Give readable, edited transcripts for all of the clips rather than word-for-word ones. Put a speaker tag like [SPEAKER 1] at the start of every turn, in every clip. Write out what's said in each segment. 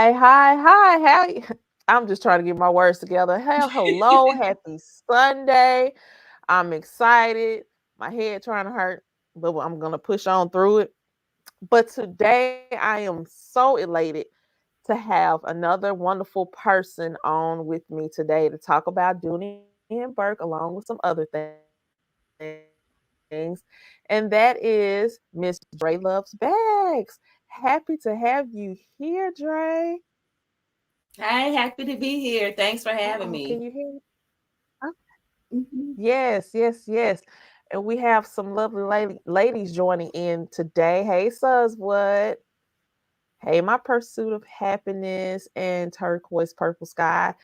[SPEAKER 1] Hi. How I'm just trying to get my words together. Hello, happy Sunday. I'm excited. My head trying to hurt, but I'm gonna push on through it. But today I am so elated to have another wonderful person on with me today to talk about Dooney and Burke along with some other things. And that is Miss Dre Loves Bags. Happy to have you here, Dre.
[SPEAKER 2] Hi, happy to be here. Thanks for
[SPEAKER 1] Oh,
[SPEAKER 2] having
[SPEAKER 1] can you
[SPEAKER 2] me.
[SPEAKER 1] hear me? Oh,
[SPEAKER 2] Mhm.
[SPEAKER 1] yes. And we have some lovely ladies joining in today. Hey, Sus, what? Hey, my pursuit of happiness and turquoise purple sky.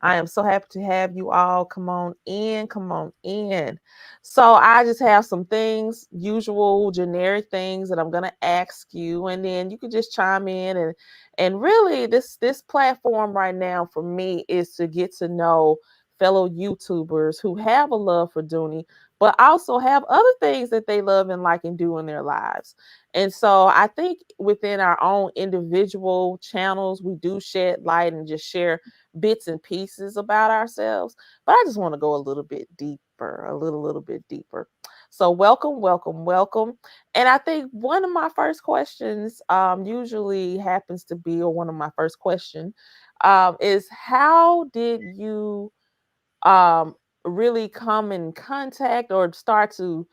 [SPEAKER 1] I am so happy to have you all. Come on in, come on in. So I just have some things, usual generic things that I'm gonna ask you, and then you can just chime in and really this platform right now for me is to get to know fellow YouTubers who have a love for Dooney, but also have other things that they love and like and do in their lives. And so I think within our own individual channels, we do shed light and just share bits and pieces about ourselves. But I just want to go a little bit deeper, a little bit deeper. So welcome. And I think one of my first questions usually happens to be, or one of my first question is how did you um, really come in contact or start to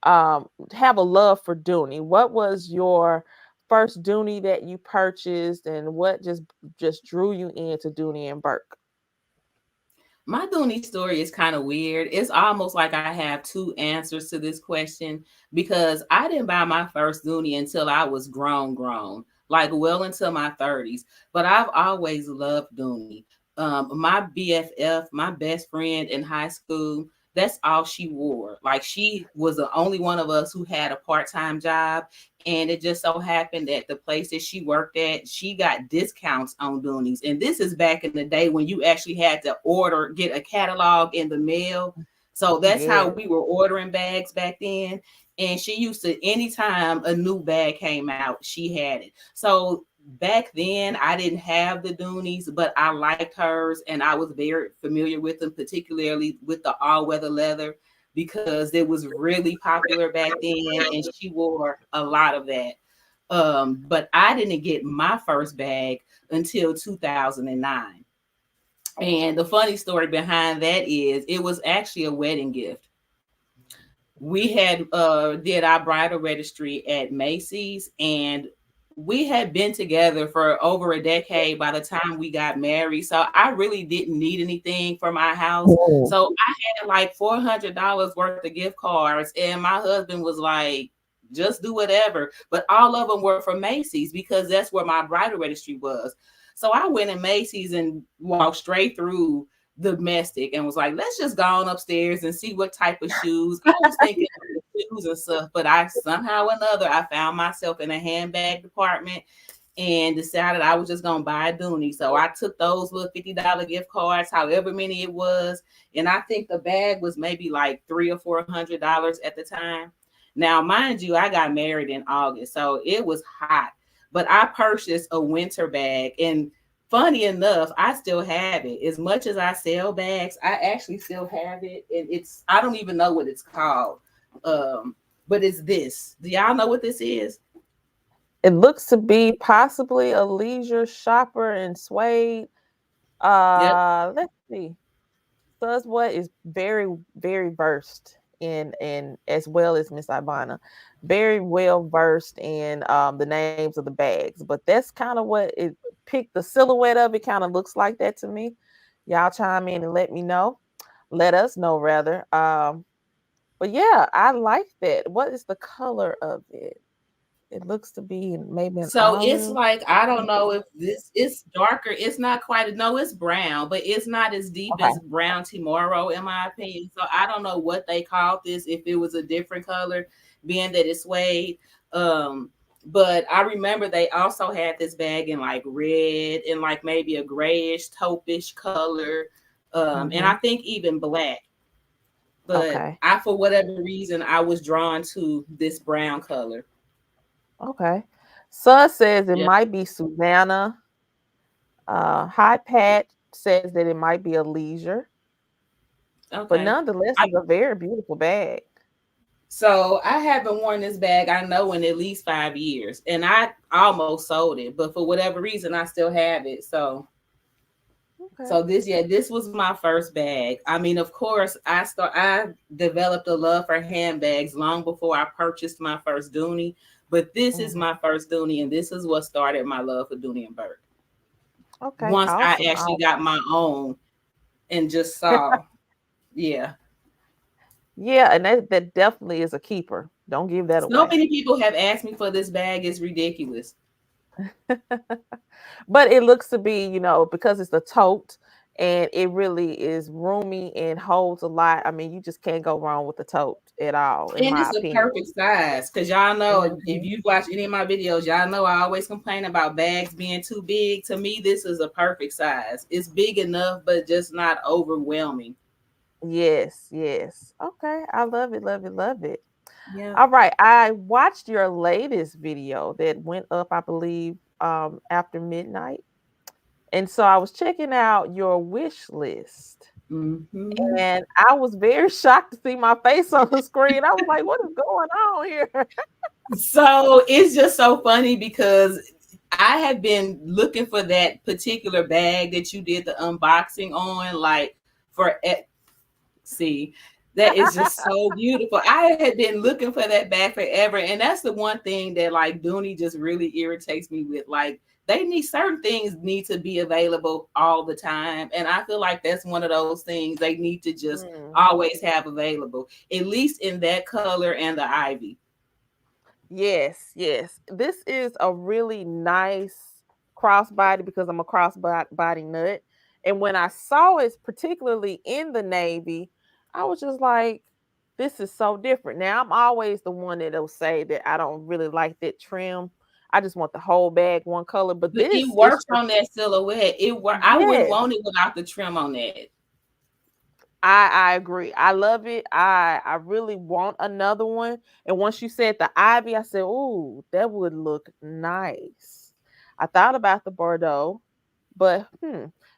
[SPEAKER 1] have a love for Dooney? What was your first Dooney that you purchased, and what just drew you into Dooney and Burke?
[SPEAKER 2] My Dooney story is kind of weird. It's almost like I have two answers to this question because I didn't buy my first Dooney until I was grown, like well into my 30s. But I've always loved Dooney. My BFF, my best friend in high school, that's all she wore. Like she was the only one of us who had a part-time job. And it just so happened that the place that she worked at, she got discounts on Doonies. And this is back in the day when you actually had to get a catalog in the mail. So that's how
[SPEAKER 1] Yeah.
[SPEAKER 2] we were ordering bags back then. And she used to, anytime a new bag came out, she had it. So back then, I didn't have the Doonies, but I liked hers and I was very familiar with them, particularly with the all weather leather because it was really popular back then and she wore a lot of that. But I didn't get my first bag until 2009. And the funny story behind that is it was actually a wedding gift. We had did our bridal registry at Macy's, and we had been together for over a decade by the time we got married. So I really didn't need anything for my house.
[SPEAKER 1] Oh.
[SPEAKER 2] So I had like $400 worth of gift cards, and my husband was like, just do whatever. But all of them were from Macy's because that's where my bridal registry was. So I went in Macy's and walked straight through the domestic and was like, let's just go on upstairs and see what type of shoes. I was thinking shoes and stuff, but I somehow or another I found myself in a handbag department and decided I was just gonna buy a Dooney. So I took those little $50 gift cards, however many it was, and I think the bag was maybe like $300 or $400 at the time. Now, mind you, I got married in August, so it was hot. But I purchased a winter bag, and funny enough, I still have it. As much as I sell bags, I actually still have it, and I don't even know what it's called. Um, but it's this. Do y'all know what this is?
[SPEAKER 1] It looks to be possibly a leisure shopper in suede.
[SPEAKER 2] Yep.
[SPEAKER 1] Let's see. Sus what is very versed in as well as Miss Ivana, very well versed in the names of the bags. But that's kind of what it picked. The silhouette of it kind of looks like that to me. Y'all chime in and let me know. Let us know rather. But yeah, I like that. What is the color of it? It looks to be maybe an
[SPEAKER 2] So it's
[SPEAKER 1] olive.
[SPEAKER 2] like I don't know if this it's darker. It's not quite no, it's brown, but it's not as deep
[SPEAKER 1] Okay.
[SPEAKER 2] as brown tomorrow, in my opinion. So I don't know what they called this, if it was a different color, being that it's suede. Um, but I remember they also had this bag in like red and like maybe a grayish taupish color. And I
[SPEAKER 1] Mm-hmm.
[SPEAKER 2] think even black. But
[SPEAKER 1] Okay.
[SPEAKER 2] I, for whatever reason, I was drawn to this brown color.
[SPEAKER 1] Okay. Sus says it
[SPEAKER 2] Yeah.
[SPEAKER 1] might be Susanna. High Pat says that it might be a leisure, but
[SPEAKER 2] Okay.
[SPEAKER 1] nonetheless,
[SPEAKER 2] I,
[SPEAKER 1] it's a very beautiful bag.
[SPEAKER 2] so I haven't worn this bag, I know, in at least 5 years, and I almost sold it, but for whatever reason, I still have it.
[SPEAKER 1] Okay.
[SPEAKER 2] So this, yeah, this was my first bag. I mean, of course, I developed a love for handbags long before I purchased my first Dooney, but this is
[SPEAKER 1] Mhm.
[SPEAKER 2] my first Dooney, and this is what started my love for Dooney and Burke.
[SPEAKER 1] Okay.
[SPEAKER 2] Once I
[SPEAKER 1] Awesome.
[SPEAKER 2] actually got my own and just saw, yeah.
[SPEAKER 1] Yeah, and that definitely is a keeper. Don't give that
[SPEAKER 2] So
[SPEAKER 1] away.
[SPEAKER 2] many people have asked me for this bag. It's ridiculous.
[SPEAKER 1] But it looks to be, because it's a tote and it really is roomy and holds a lot. I mean, you just can't go wrong with the tote at all, in
[SPEAKER 2] And
[SPEAKER 1] my
[SPEAKER 2] it's a
[SPEAKER 1] opinion.
[SPEAKER 2] perfect size because y'all know if
[SPEAKER 1] Mhm.
[SPEAKER 2] you watch any of my videos, y'all know I always complain about bags being too big. To me, this is a perfect size. It's big enough, but just not overwhelming.
[SPEAKER 1] Yes, yes. Okay. I love it, love it, love it.
[SPEAKER 2] Yeah.
[SPEAKER 1] All right. I watched your latest video that went up, I believe, after midnight. And so I was checking out your wish list.
[SPEAKER 2] Hmm.
[SPEAKER 1] And I was very shocked to see my face on the screen. I was like, what is going on here?
[SPEAKER 2] So it's just so funny because I have been looking for that particular bag that you did the unboxing on, like for see, that is just so beautiful. I had been looking for that bag forever, and that's the one thing that like Dooney just really irritates me with. Like they need certain things need to be available all the time, and I feel like that's one of those things they need to just
[SPEAKER 1] Mhm.
[SPEAKER 2] always have available, at least in that color and the ivy.
[SPEAKER 1] Yes, yes. This is a really nice crossbody because I'm a crossbody nut. And when I saw it, particularly in the navy, I was just like, this is so different. Now, I'm always the one that'll say that I don't really like that trim. I just want the whole bag one color. But
[SPEAKER 2] But it
[SPEAKER 1] this is
[SPEAKER 2] works on that silhouette. It work. I wouldn't
[SPEAKER 1] yes.
[SPEAKER 2] want it without the trim on that.
[SPEAKER 1] I agree. I love it. I really want another one. And once you said the ivy, I said, "Ooh, that would look nice." I thought about the Bordeaux, but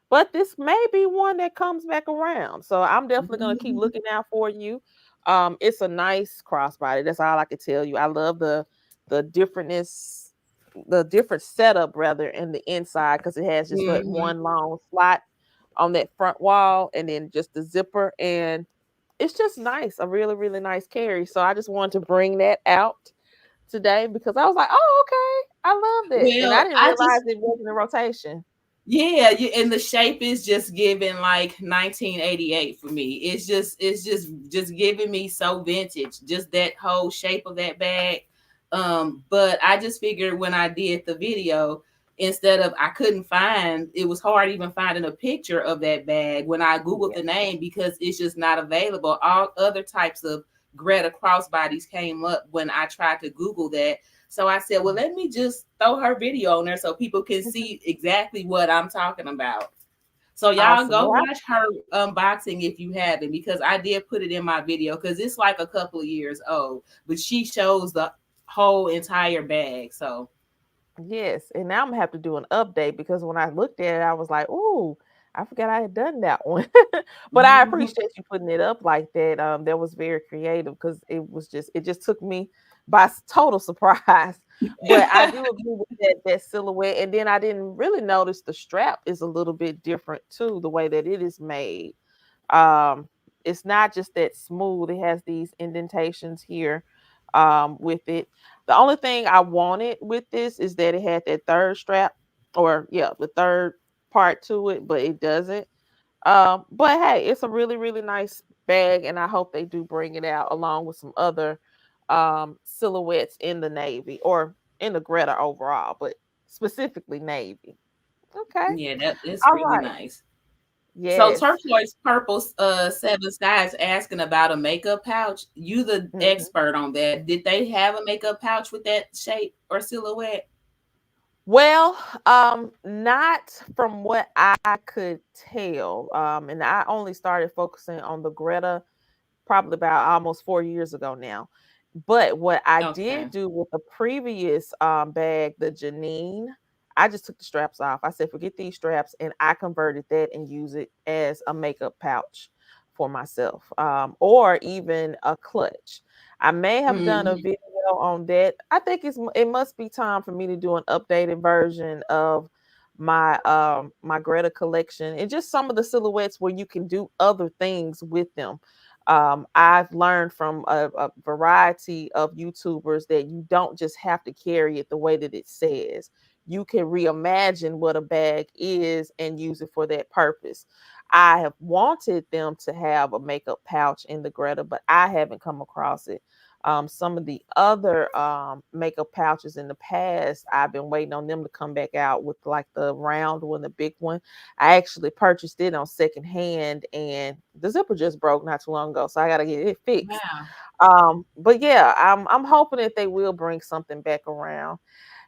[SPEAKER 1] but this may be one that comes back around. So I'm definitely gonna keep
[SPEAKER 2] Mhm.
[SPEAKER 1] looking out for you. It's a nice crossbody. That's all I can tell you. I love the differentness, the different setup rather in the inside because it has just that
[SPEAKER 2] Mhm.
[SPEAKER 1] one long slot on that front wall and then just the zipper, and it's just nice, a really really nice carry. So I just wanted to bring that out today because I was like, oh, okay, I love that, and I
[SPEAKER 2] Well,
[SPEAKER 1] didn't
[SPEAKER 2] I
[SPEAKER 1] realize
[SPEAKER 2] just
[SPEAKER 1] it wasn't in rotation.
[SPEAKER 2] yeah, and the shape is just giving like 1988 for me. It's just giving me so vintage. Just that whole shape of that bag. But I just figured when I did the video, instead of I couldn't find, it was hard even finding a picture of that bag when I googled
[SPEAKER 1] Yeah.
[SPEAKER 2] the name because it's just not available. All other types of Greta crossbodies came up when I tried to Google that, so I said, well, let me just throw her video on there so people can see exactly what I'm talking about. So y'all
[SPEAKER 1] Awesome.
[SPEAKER 2] go
[SPEAKER 1] Well,
[SPEAKER 2] watch her unboxing if you haven't, because I did put it in my video because it's like a couple of years old, but she shows the whole entire bag. So
[SPEAKER 1] yes, and now I'm gonna have to do an update because when I looked at it, I was like, "Ooh, I forgot I had done that one." But I
[SPEAKER 2] mhm.
[SPEAKER 1] appreciate you putting it up like that. That was very creative because it just took me by total surprise. But I do agree with that silhouette, and then I didn't really notice the strap is a little bit different too, the way that it is made. Um, it's not just that smooth. It has these indentations here with it. The only thing I wanted with this is that it had that third strap, or yeah, the third part to it, but it doesn't. But hey, it's a really, really nice bag, and I hope they do bring it out along with some other silhouettes in the navy or in the Greta overall, but specifically navy. Okay.
[SPEAKER 2] Yeah, that is
[SPEAKER 1] All
[SPEAKER 2] really
[SPEAKER 1] right.
[SPEAKER 2] nice. So
[SPEAKER 1] Yes.
[SPEAKER 2] turquoise purple seven skies asking about a makeup pouch. You the
[SPEAKER 1] Mhm.
[SPEAKER 2] expert on that. Did they have a makeup pouch with that shape or silhouette?
[SPEAKER 1] Well, not from what I could tell. And I only started focusing on the Greta probably about almost 4 years ago now. But what I
[SPEAKER 2] Okay.
[SPEAKER 1] did do with the previous bag, the Janine, I just took the straps off. I said, forget these straps, and I converted that and use it as a makeup pouch for myself, or even a clutch. I may have done a
[SPEAKER 2] Hmm.
[SPEAKER 1] video on that. I think it must be time for me to do an updated version of my Greta collection and just some of the silhouettes where you can do other things with them. I've learned from a variety of YouTubers that you don't just have to carry it the way that it says. You can reimagine what a bag is and use it for that purpose. I have wanted them to have a makeup pouch in the Greta, but I haven't come across it. Some of the other makeup pouches in the past, I've been waiting on them to come back out with like the round one, the big one. I actually purchased it on second hand, and the zipper just broke not too long ago, so I got to get it fixed.
[SPEAKER 2] Wow.
[SPEAKER 1] But yeah, I'm hoping that they will bring something back around.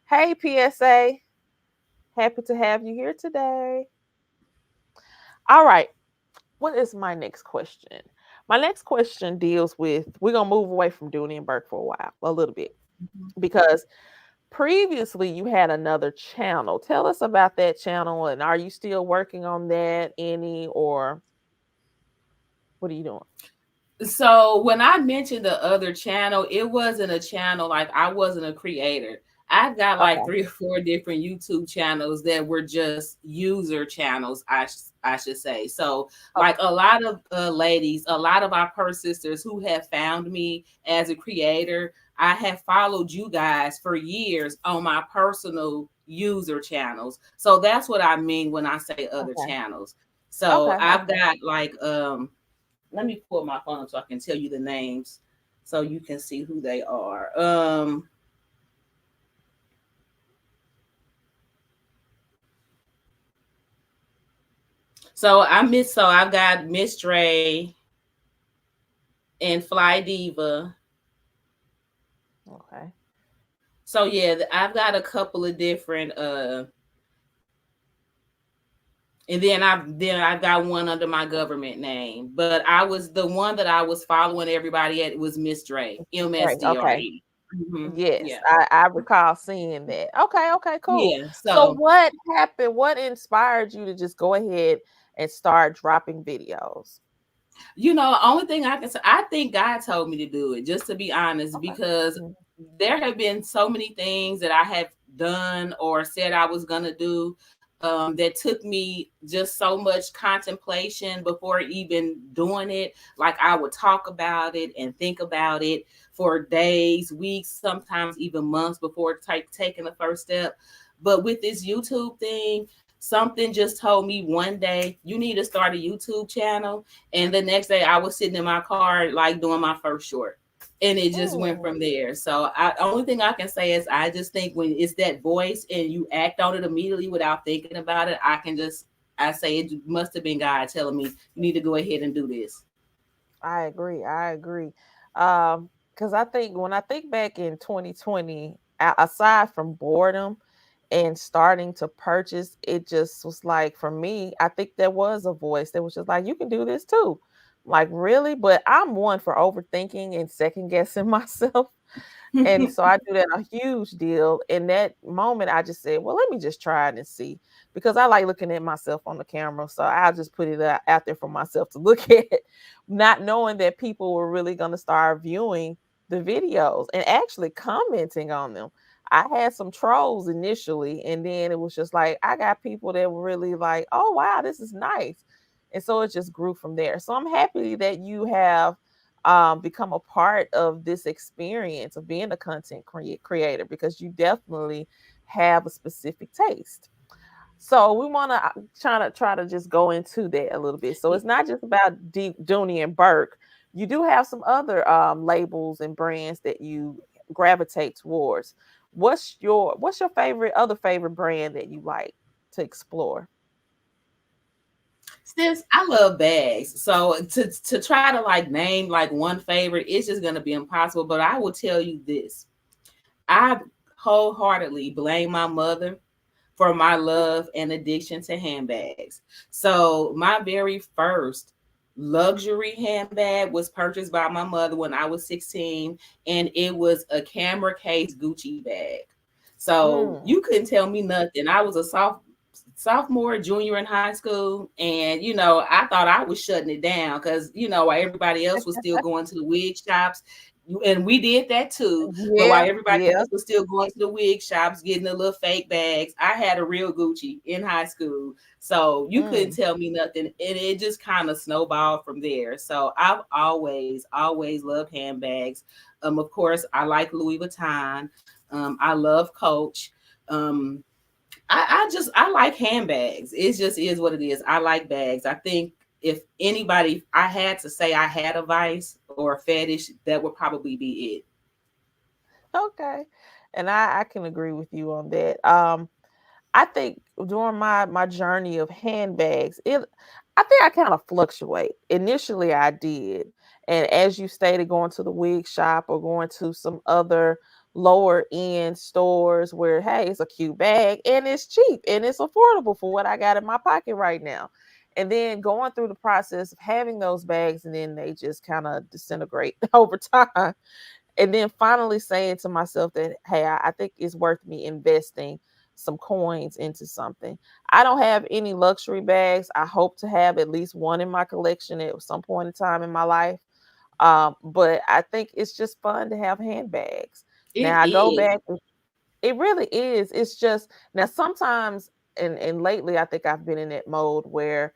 [SPEAKER 1] Hey, PSA, happy to have you here today. All right, what is my next question? My next question deals with, we're gonna move away from Dooney and Burke for a while, a little bit,
[SPEAKER 2] Mhm.
[SPEAKER 1] because previously you had another channel. Tell us about that channel, and are you still working on that any, or what are you doing?
[SPEAKER 2] So when I mentioned the other channel, it wasn't a channel, like I wasn't a creator. I've got like
[SPEAKER 1] Okay.
[SPEAKER 2] 3 or 4 different YouTube channels that were just user channels, I should say. So
[SPEAKER 1] Okay.
[SPEAKER 2] like a lot of ladies, a lot of our per sisters who have found me as a creator, I have followed you guys for years on my personal user channels. So that's what I mean when I say other
[SPEAKER 1] Okay.
[SPEAKER 2] channels. So
[SPEAKER 1] Okay.
[SPEAKER 2] I've
[SPEAKER 1] Okay.
[SPEAKER 2] got like let me pull my phone up so I can tell you the names so you can see who they are. So I've got Miss Dre and Fly Diva.
[SPEAKER 1] Okay.
[SPEAKER 2] So yeah, I've got a couple of different and then I've got one under my government name. But I was the one that I was following everybody at was Miss Dre,
[SPEAKER 1] Right. Okay.
[SPEAKER 2] MSDRE.
[SPEAKER 1] Yes,
[SPEAKER 2] Yeah.
[SPEAKER 1] I recall seeing that. Okay. Okay. Cool.
[SPEAKER 2] Yeah.
[SPEAKER 1] So
[SPEAKER 2] So
[SPEAKER 1] what happened? What inspired you to just go ahead and start dropping videos?
[SPEAKER 2] only thing I can say, I think God told me to do it, just to be honest,
[SPEAKER 1] Okay.
[SPEAKER 2] because
[SPEAKER 1] Mhm.
[SPEAKER 2] there have been so many things that I have done or said I was going to do that took me just so much contemplation before even doing it. Like I would talk about it and think about it for days, weeks, sometimes even months before taking the first step. But with this YouTube thing, something just told me one day, you need to start a YouTube channel. And the next day, I was sitting in my car, like doing my first short. And it just went
[SPEAKER 1] Mm,
[SPEAKER 2] from there. So, only thing I can say is, I just think when it's that voice and you act on it immediately without thinking about it, I say it must have been God telling me, you need to go ahead and do this.
[SPEAKER 1] I agree. I agree. Because I think when I think back in 2020, aside from boredom and starting to purchase, it just was like for me, I think there was a voice that was just like, you can do this too. Like, really? But I'm one for overthinking and second guessing myself. And so I do that a huge deal. In that moment, I just said, well, let me just try it and see. Because I like looking at myself on the camera. So I'll just put it out there for myself to look at, not knowing that people were really going to start viewing the videos and actually commenting on them. I had some trolls initially, and then it was just like, I got people that were really like, oh, wow, this is nice. And so it just grew from there. So I'm happy that you have become a part of this experience of being a content creator, because you definitely have a specific taste. So we want to try to just go into that a little bit. So it's not just about Dooney and Burke. You do have some other labels and brands that you gravitate towards. What's your favorite brand that you like to explore?
[SPEAKER 2] Sis, I love bags. So to try to like name like one favorite, it's just gonna be impossible. But I will tell you this. I wholeheartedly blame my mother for my love and addiction to handbags. So my very first luxury handbag was purchased by my mother when I was 16, and it was a camera case Gucci bag. So
[SPEAKER 1] Mm.
[SPEAKER 2] you couldn't tell me nothing. I was a sophomore, junior in high school, and I thought I was shutting it down because while everybody else was still going to the wig shops, and we did that too. But while
[SPEAKER 1] Yeah,
[SPEAKER 2] everybody
[SPEAKER 1] yeah.
[SPEAKER 2] else was still going to the wig shops, getting the little fake bags, I had a real Gucci in high school. So you couldn't
[SPEAKER 1] Mm.
[SPEAKER 2] tell me nothing, and it just kind of snowballed from there. So I've always loved handbags. Of course, I like Louis Vuitton. I love Coach. Um, I like handbags. It just is what it is. I like bags. I think if anybody, I had to say I had a vice or a fetish, that would probably be it.
[SPEAKER 1] Okay. And I can agree with you on that. I think during my journey of handbags, I think I kind of fluctuate. Initially, I did, and as you stated, going to the wig shop or going to some other lower end stores where hey, it's a cute bag and it's cheap and it's affordable for what I got in my pocket right now. And then going through the process of having those bags, and then they just kind of disintegrate over time, and then finally saying to myself that hey, I think it's worth me investing some coins into something. I don't have any luxury bags. I hope to have at least one in my collection at some point in time in my life. But I think it's just fun to have handbags.
[SPEAKER 2] It
[SPEAKER 1] Now I go
[SPEAKER 2] is.
[SPEAKER 1] back, it really is. It's just now sometimes, and lately I think I've been in that mode where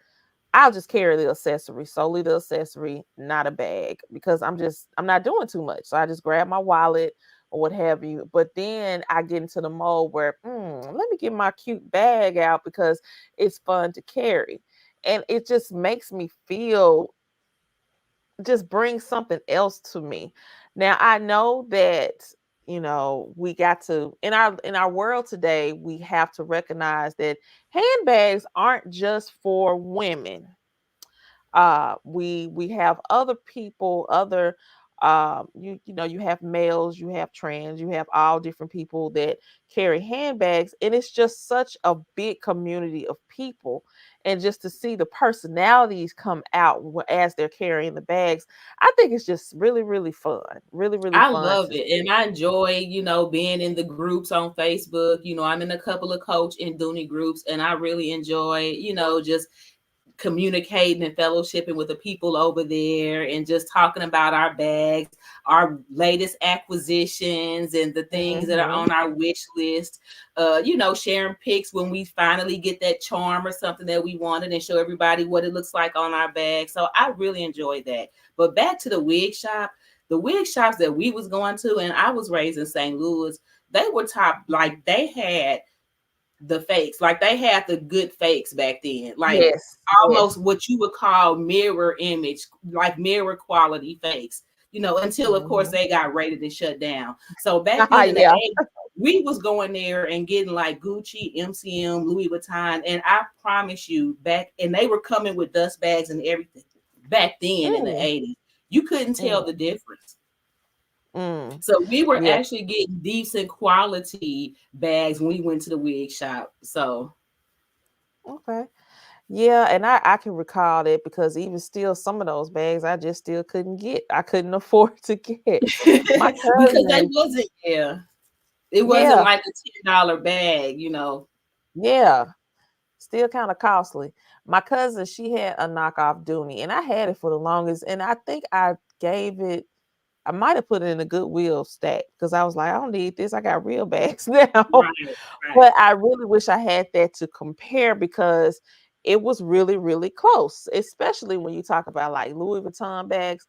[SPEAKER 1] I'll just carry the accessory, solely the accessory, not a bag, because I'm not doing too much. So I just grab my wallet or what have you. But then I get into the mode where let me get my cute bag out because it's fun to carry. And it just makes me feel, just brings something else to me. Now I know that we got to, in our world today, we have to recognize that handbags aren't just for women. We have other people, other you have males, you have trans, you have all different people that carry handbags, and it's just such a big community of people. And just to see the personalities come out as they're carrying the bags, I think it's just really really fun, really really
[SPEAKER 2] I
[SPEAKER 1] fun
[SPEAKER 2] love
[SPEAKER 1] to
[SPEAKER 2] it.
[SPEAKER 1] see.
[SPEAKER 2] And I enjoy, being in the groups on Facebook. I'm in a couple of Coach and Dooney groups, and I really enjoy, just communicating and fellowshipping with the people over there and just talking about our bags, our latest acquisitions, and the things that are
[SPEAKER 1] Hmm.
[SPEAKER 2] on our wish list. Sharing pics when we finally get that charm or something that we wanted and show everybody what it looks like on our bag. So I really enjoy that. But back to the wig shops that we was going to, and I was raised in St. Louis, they were top, like they had the fakes. Like they had the good fakes back then. Like
[SPEAKER 1] Yes, yes.
[SPEAKER 2] almost what you would call mirror image, like mirror quality fakes. Until of course
[SPEAKER 1] Hmm.
[SPEAKER 2] they got rated and shut down. So back then in the
[SPEAKER 1] Yeah.
[SPEAKER 2] 80s, we was going there and getting like Gucci, MCM, Louis Vuitton, and I promise you back, and they were coming with dust bags and everything back then in the
[SPEAKER 1] Mm,
[SPEAKER 2] 80s. You couldn't tell the
[SPEAKER 1] mm,
[SPEAKER 2] difference.
[SPEAKER 1] mm.
[SPEAKER 2] So we were
[SPEAKER 1] Yeah.
[SPEAKER 2] actually getting decent quality bags when we went to the wig shop. So
[SPEAKER 1] Okay. Yeah, and I can recall that because even still, some of those bags I just still couldn't get. I couldn't afford to get. My
[SPEAKER 2] because they
[SPEAKER 1] cousin,
[SPEAKER 2] wasn't, yeah, it wasn't
[SPEAKER 1] yeah,
[SPEAKER 2] like a $10 bag.
[SPEAKER 1] yeah, still kind of costly. My cousin, she had a knockoff Dooney, and I had it for the longest. And I think I gave it, I might have put it in a Goodwill stack because I was like, I don't need this. I got real bags now.
[SPEAKER 2] Right, right.
[SPEAKER 1] But I really wish I had that to compare because it was really, really close, especially when you talk about like Louis Vuitton bags.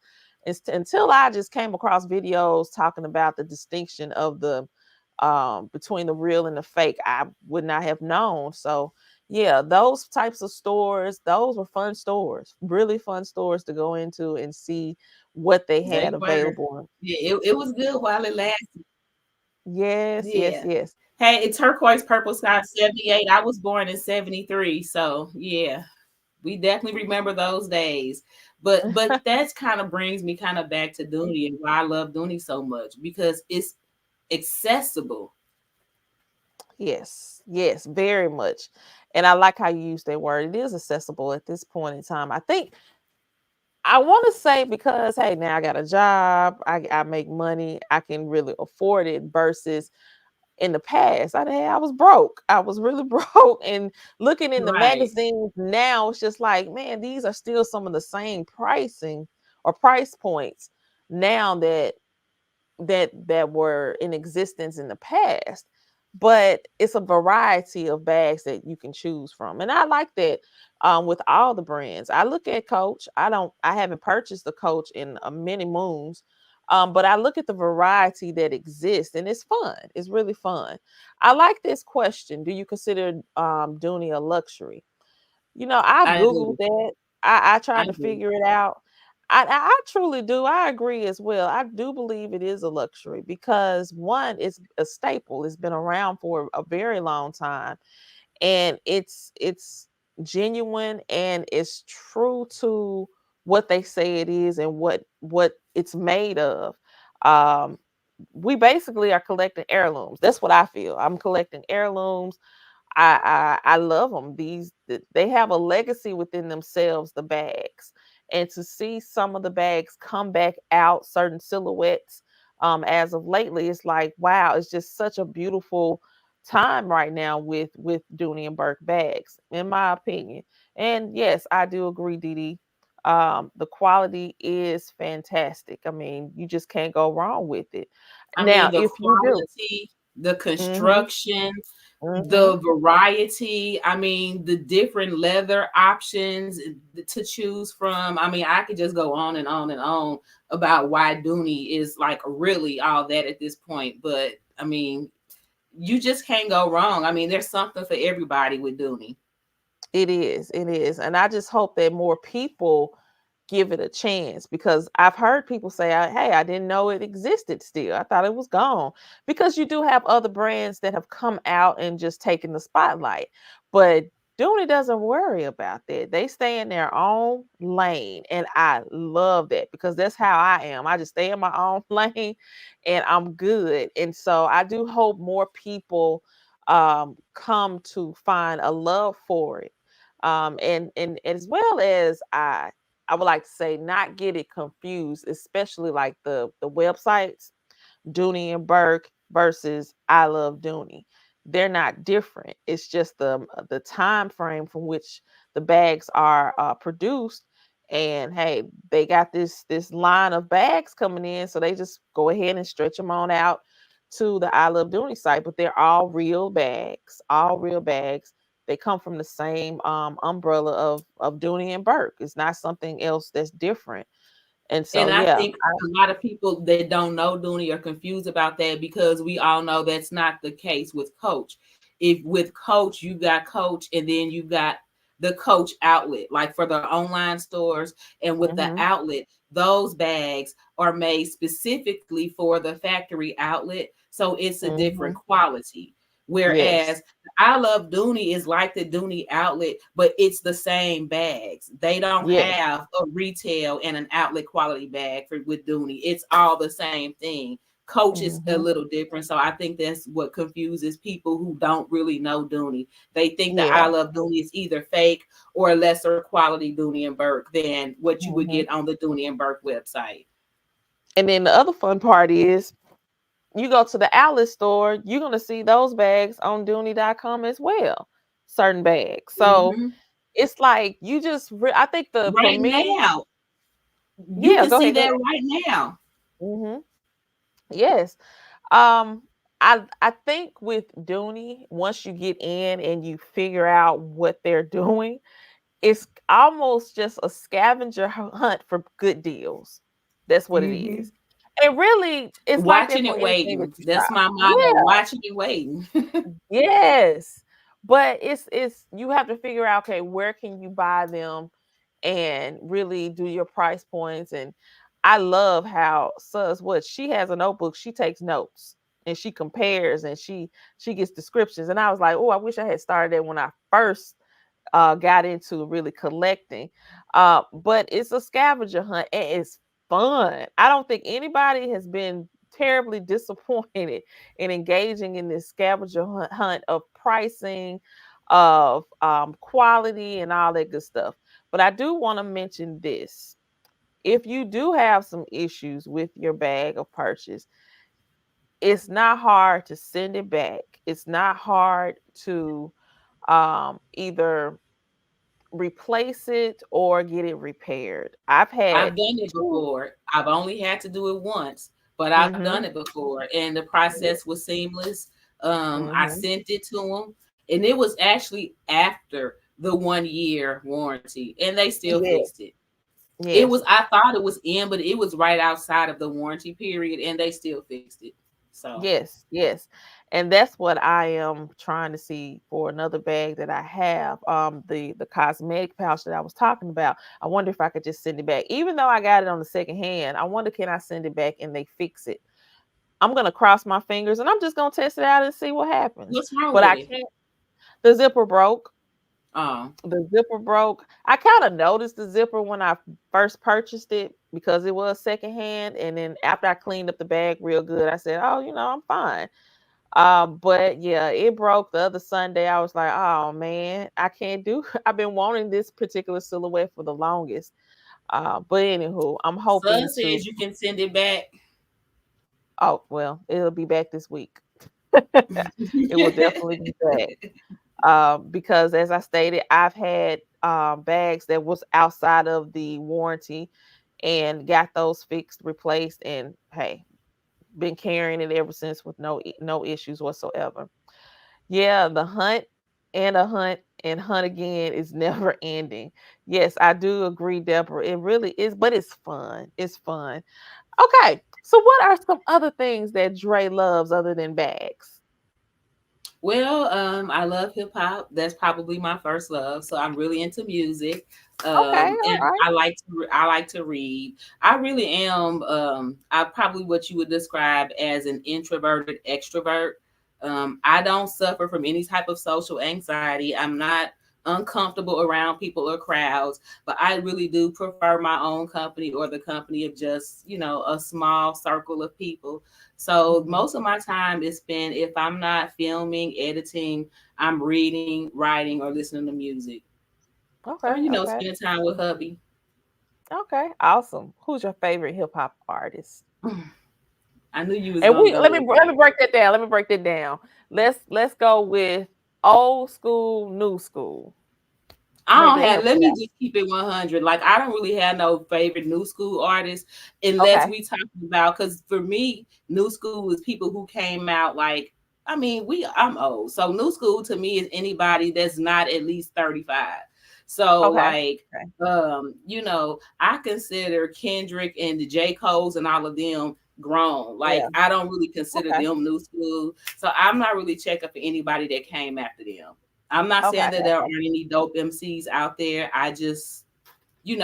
[SPEAKER 1] Until I just came across videos talking about the distinction of the between the real and the fake, I would not have known. So yeah, those types of stores, those were fun stores, really fun stores to go into and see what they
[SPEAKER 2] They
[SPEAKER 1] had
[SPEAKER 2] were.
[SPEAKER 1] available.
[SPEAKER 2] Yeah, it was good while it lasted.
[SPEAKER 1] Yes, yes,
[SPEAKER 2] Yeah.
[SPEAKER 1] yes.
[SPEAKER 2] Hey, it's turquoise purple sky 78. I was born in 73. So yeah, we definitely remember those days. But that's kind of brings me kind of back to Dooney and why I love Dooney so much because it's accessible.
[SPEAKER 1] Yes, yes, very much. And I like how you use that word. It is accessible at this point in time. I think I want to say because hey, now I got a job, I make money, I can really afford it versus in the past. I was broke. I was really broke. And looking in the
[SPEAKER 2] Right.
[SPEAKER 1] magazines now, it's just like, man, these are still some of the same pricing or price points now that were in existence in the past. But it's a variety of bags that you can choose from, and I like that. With all the brands, I look at Coach. I haven't purchased the Coach in many moons, but I look at the variety that exists, and it's fun. It's really fun. I like this question: do you consider Dooney a luxury? I
[SPEAKER 2] I
[SPEAKER 1] Googled
[SPEAKER 2] do.
[SPEAKER 1] that. I
[SPEAKER 2] I
[SPEAKER 1] tried to
[SPEAKER 2] do.
[SPEAKER 1] figure it out. I truly do. I agree as well. I do believe it is a luxury because one, it's a staple. It's been around for a very long time, and it's genuine and it's true to what they say it is and what it's made of. Um, we basically are collecting heirlooms. That's what I feel. I'm collecting heirlooms. I love them. They have a legacy within themselves, the bags. And to see some of the bags come back out, certain silhouettes, as of lately, it's like, wow, it's just such a beautiful time right now with Dooney and Burke bags, in my opinion. And yes, I do agree, Dee Dee. The quality is fantastic. I mean, you just can't go wrong with it.
[SPEAKER 2] I mean,
[SPEAKER 1] Now,
[SPEAKER 2] the
[SPEAKER 1] if you do,
[SPEAKER 2] quality, the
[SPEAKER 1] mm-hmm,
[SPEAKER 2] construction,
[SPEAKER 1] mm-hmm,
[SPEAKER 2] the variety, I mean, the different leather options to choose from. I mean, I could just go on and on and on about why Dooney is like really all that at this point. But I mean, you just can't go wrong. I mean, there's something for everybody with Dooney.
[SPEAKER 1] it is. It is. And I just hope that more people give it a chance because I've heard people say, hey, I didn't know it existed still. I thought it was gone. Because you do have other brands that have come out and just taken the spotlight. But Dooney doesn't worry about that. They stay in their own lane. And I love that because that's how I am. I just stay in my own lane and I'm good. And so I do hope more people come to find a love for it. And as well as I would like to say not get it confused, especially like the websites, Dooney and Burke versus I Love Dooney. They're not different. It's just the time frame from which the bags are produced. And hey, they got this line of bags coming in, so they just go ahead and stretch them on out to the I Love Dooney site. But they're all real bags, all real bags. They come from the same umbrella of Dooney and Burke. It's not something else that's different. And so
[SPEAKER 2] And I
[SPEAKER 1] yeah,
[SPEAKER 2] think a lot of people that don't know Dooney are confused about that because we all know that's not the case with Coach. If with Coach, you got Coach and then you got the Coach outlet, like for the online stores, and with the
[SPEAKER 1] hmm
[SPEAKER 2] outlet, those bags are made specifically for the factory outlet. So it's a different
[SPEAKER 1] hmm
[SPEAKER 2] quality.
[SPEAKER 1] yes,
[SPEAKER 2] Whereas I Love Dooney is like the Dooney outlet, but it's the same bags. They don't
[SPEAKER 1] yes.
[SPEAKER 2] have a retail and an outlet quality bag for with Dooney. It's all the same thing. Coach is a
[SPEAKER 1] Mhm.
[SPEAKER 2] little different, so I think that's what confuses people who don't really know Dooney. They think that I
[SPEAKER 1] Yeah.
[SPEAKER 2] Love Dooney is either fake or lesser quality Dooney and Burke than what you would
[SPEAKER 1] Mhm.
[SPEAKER 2] get on the Dooney and Burke website.
[SPEAKER 1] And then the other fun part is you go to the outlet store, you're gonna see those bags on Dooney.com as well. Certain bags. So
[SPEAKER 2] Hmm.
[SPEAKER 1] it's like you just I think the for
[SPEAKER 2] Right
[SPEAKER 1] me,
[SPEAKER 2] now, you
[SPEAKER 1] yeah,
[SPEAKER 2] can
[SPEAKER 1] go
[SPEAKER 2] see
[SPEAKER 1] ahead, go
[SPEAKER 2] that
[SPEAKER 1] ahead.
[SPEAKER 2] right now.
[SPEAKER 1] hmm Yes. Um I think with Dooney, once you get in and you figure out what they're doing, it's almost just a scavenger hunt for good deals. That's what it
[SPEAKER 2] Hmm.
[SPEAKER 1] is. And really, it's like that
[SPEAKER 2] Watching
[SPEAKER 1] for
[SPEAKER 2] and
[SPEAKER 1] anything that
[SPEAKER 2] waiting.
[SPEAKER 1] you
[SPEAKER 2] That's
[SPEAKER 1] shop.
[SPEAKER 2] my motto.
[SPEAKER 1] Yeah,
[SPEAKER 2] Watching and waiting.
[SPEAKER 1] yes. But it's you have to figure out, okay, where can you buy them and really do your price points. And I love how Sus what she has a notebook, she takes notes and she compares and she gets descriptions. And I was like, oh, I wish I had started that when I first got into really collecting. But it's a scavenger hunt and it's fun. I don't think anybody has been terribly disappointed in engaging in this scavenger hunt of pricing, of quality, and all that good stuff. But I do want to mention this. If you do have some issues with your bag of purchase, it's not hard to send it back. It's not hard to either replace it or get it repaired. I've
[SPEAKER 2] I've
[SPEAKER 1] had
[SPEAKER 2] done it
[SPEAKER 1] two.
[SPEAKER 2] before. I've only had to do it once, but I've done
[SPEAKER 1] Mm-hmm.
[SPEAKER 2] it before, and the
[SPEAKER 1] Yeah.
[SPEAKER 2] process was seamless. I
[SPEAKER 1] Mm-hmm.
[SPEAKER 2] sent it to them, and it was actually after the 1 year warranty, and they still
[SPEAKER 1] Yes.
[SPEAKER 2] fixed it. It was
[SPEAKER 1] Yes.
[SPEAKER 2] I thought it was in, but it was right outside of the warranty period, and they still fixed it. So
[SPEAKER 1] Yes, yes. And that's what I am trying to see for another bag that I have. The cosmetic pouch that I was talking about. I wonder if I could just send it back. Even though I got it on the second hand, I wonder can I send it back and they fix it. I'm gonna cross my fingers and I'm just gonna test it out and see what happens.
[SPEAKER 2] what's wrong
[SPEAKER 1] But
[SPEAKER 2] with
[SPEAKER 1] I
[SPEAKER 2] it?
[SPEAKER 1] can't the zipper broke.
[SPEAKER 2] Oh,
[SPEAKER 1] The zipper broke. I kind of noticed the zipper when I first purchased it because it was secondhand. And then after I cleaned up the bag real good, I said, oh, I'm fine. But yeah, it broke the other Sunday. I was like, oh man, I can't do I've been wanting this particular silhouette for the longest. But anywho, I'm
[SPEAKER 2] son
[SPEAKER 1] hoping to
[SPEAKER 2] says you can send it back.
[SPEAKER 1] oh well, it'll be back this week. It will definitely be back. Because as I stated, I've had bags that was outside of the warranty and got those fixed, replaced, and hey, been carrying it ever since with no issues whatsoever. Yeah, the hunt and a hunt and hunt again is never ending. Yes, I do agree, Deborah. It really is, but it's fun. It's fun. Okay, so what are some other things that Dre loves other than bags?
[SPEAKER 2] Well, I love hip hop. That's probably my first love. So I'm really into music.
[SPEAKER 1] Okay, all
[SPEAKER 2] And
[SPEAKER 1] right.
[SPEAKER 2] I like to read. I really am. I probably what you would describe as an introverted extrovert. I don't suffer from any type of social anxiety. I'm not uncomfortable around people or crowds, but I really do prefer my own company or the company of just a small circle of people. So
[SPEAKER 1] Mhm.
[SPEAKER 2] most of my time is spent if I'm not filming, editing, I'm reading, writing, or listening to music. Or
[SPEAKER 1] Okay, okay.
[SPEAKER 2] spending time with hubby.
[SPEAKER 1] Okay, awesome. Who's your favorite hip hop artist?
[SPEAKER 2] I knew you was
[SPEAKER 1] And
[SPEAKER 2] gonna
[SPEAKER 1] we
[SPEAKER 2] go with
[SPEAKER 1] let me
[SPEAKER 2] that.
[SPEAKER 1] break that down. Let me break that down. Let's go with old school, new school.
[SPEAKER 2] I
[SPEAKER 1] Break
[SPEAKER 2] don't
[SPEAKER 1] that
[SPEAKER 2] have.
[SPEAKER 1] help
[SPEAKER 2] Let
[SPEAKER 1] me
[SPEAKER 2] me
[SPEAKER 1] out.
[SPEAKER 2] just keep it 100. Like I don't really have no favorite new school artists, unless
[SPEAKER 1] Okay,
[SPEAKER 2] we talking about. Because for me, new school is people who came out like. I mean, I'm old, so new school to me is anybody that's not at least 35. So
[SPEAKER 1] okay,
[SPEAKER 2] like,
[SPEAKER 1] okay.
[SPEAKER 2] I consider Kendrick and the J. Cole's and all of them grown.
[SPEAKER 1] Yeah.
[SPEAKER 2] Like I don't really consider
[SPEAKER 1] Okay,
[SPEAKER 2] them new school. So I'm not really checking for anybody that came after them. I'm not
[SPEAKER 1] okay,
[SPEAKER 2] saying that there
[SPEAKER 1] okay.
[SPEAKER 2] aren't any dope MCs out there. I just, you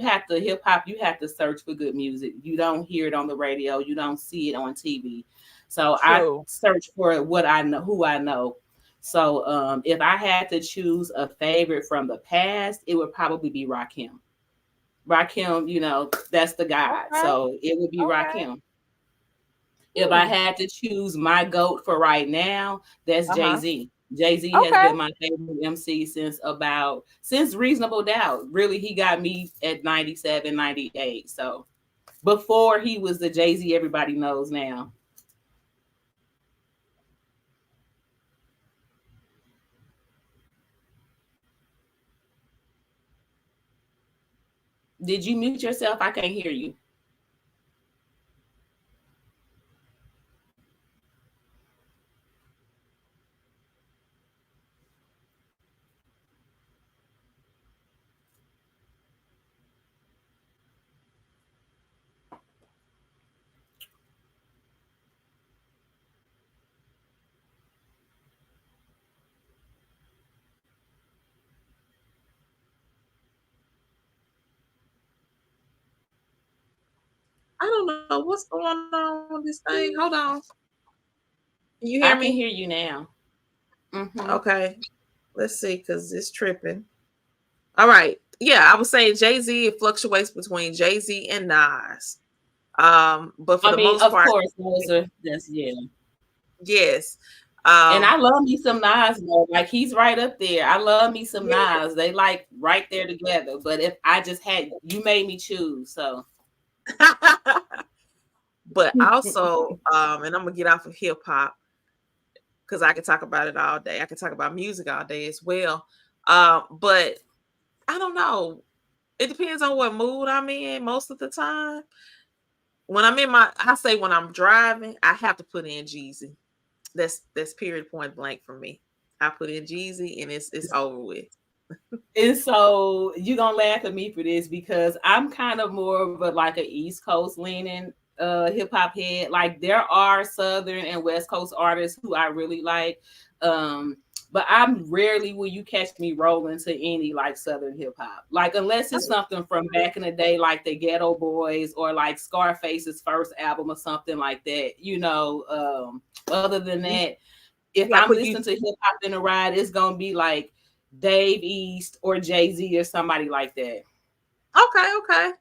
[SPEAKER 2] have to hip hop, you have to search for good music. You don't hear it on the radio, you don't see it on TV. So I
[SPEAKER 1] True.
[SPEAKER 2] search for what I know, who I know. So if I had to choose a favorite from the past, it would probably be Rakim. Rakim, that's the guy.
[SPEAKER 1] Okay,
[SPEAKER 2] So it would be
[SPEAKER 1] okay.
[SPEAKER 2] Rakim. If I
[SPEAKER 1] Hmm.
[SPEAKER 2] had to choose my GOAT for right now, that's
[SPEAKER 1] Uh-huh.
[SPEAKER 2] Jay-Z. Jay-Z has
[SPEAKER 1] Okay.
[SPEAKER 2] been my favorite MC since Reasonable Doubt. Really, he got me at 97, 98. So before he was the Jay-Z everybody knows now. Did you mute yourself? I can't hear you.
[SPEAKER 1] I don't know what's going on with this thing. Hold on. Can you hear
[SPEAKER 2] I can
[SPEAKER 1] me?
[SPEAKER 2] hear you now. Mm-hmm.
[SPEAKER 1] Okay. Let's see, because it's tripping. All right. Yeah, I was saying Jay-Z, it fluctuates between Jay-Z and Nas. But for
[SPEAKER 2] I
[SPEAKER 1] the
[SPEAKER 2] mean,
[SPEAKER 1] most
[SPEAKER 2] of
[SPEAKER 1] part,
[SPEAKER 2] course, that's yeah.
[SPEAKER 1] yes.
[SPEAKER 2] And I
[SPEAKER 1] Um,
[SPEAKER 2] love me some Nas though. Like he's right up there. I love me some
[SPEAKER 1] yeah.
[SPEAKER 2] Nas. They like right there together. But if I just had you made me choose, so
[SPEAKER 1] But also, and I'm gonna get off of hip hop because I can talk about it all day. I can talk about music all day as well. But I don't know. It depends on what mood I'm in most of the time. When I'm in I say when I'm driving, I have to put in Jeezy. That's period point blank for me. I put in Jeezy and it's over with.
[SPEAKER 2] And so you're gonna laugh at me for this because I'm kind of more of a like a East Coast leaning hip hop head. Like there are Southern and West Coast artists who I really like. But I'm rarely will you catch me rolling to any like Southern hip hop. Like unless it's something from back in the day, like the Ghetto Boys or like Scarface's first album or something like that. Other than
[SPEAKER 1] You,
[SPEAKER 2] that, if
[SPEAKER 1] you gotta
[SPEAKER 2] I'm
[SPEAKER 1] put you
[SPEAKER 2] listening to hip hop in a ride, it's gonna be like Dave East or Jay-Z or somebody like that.
[SPEAKER 1] okay.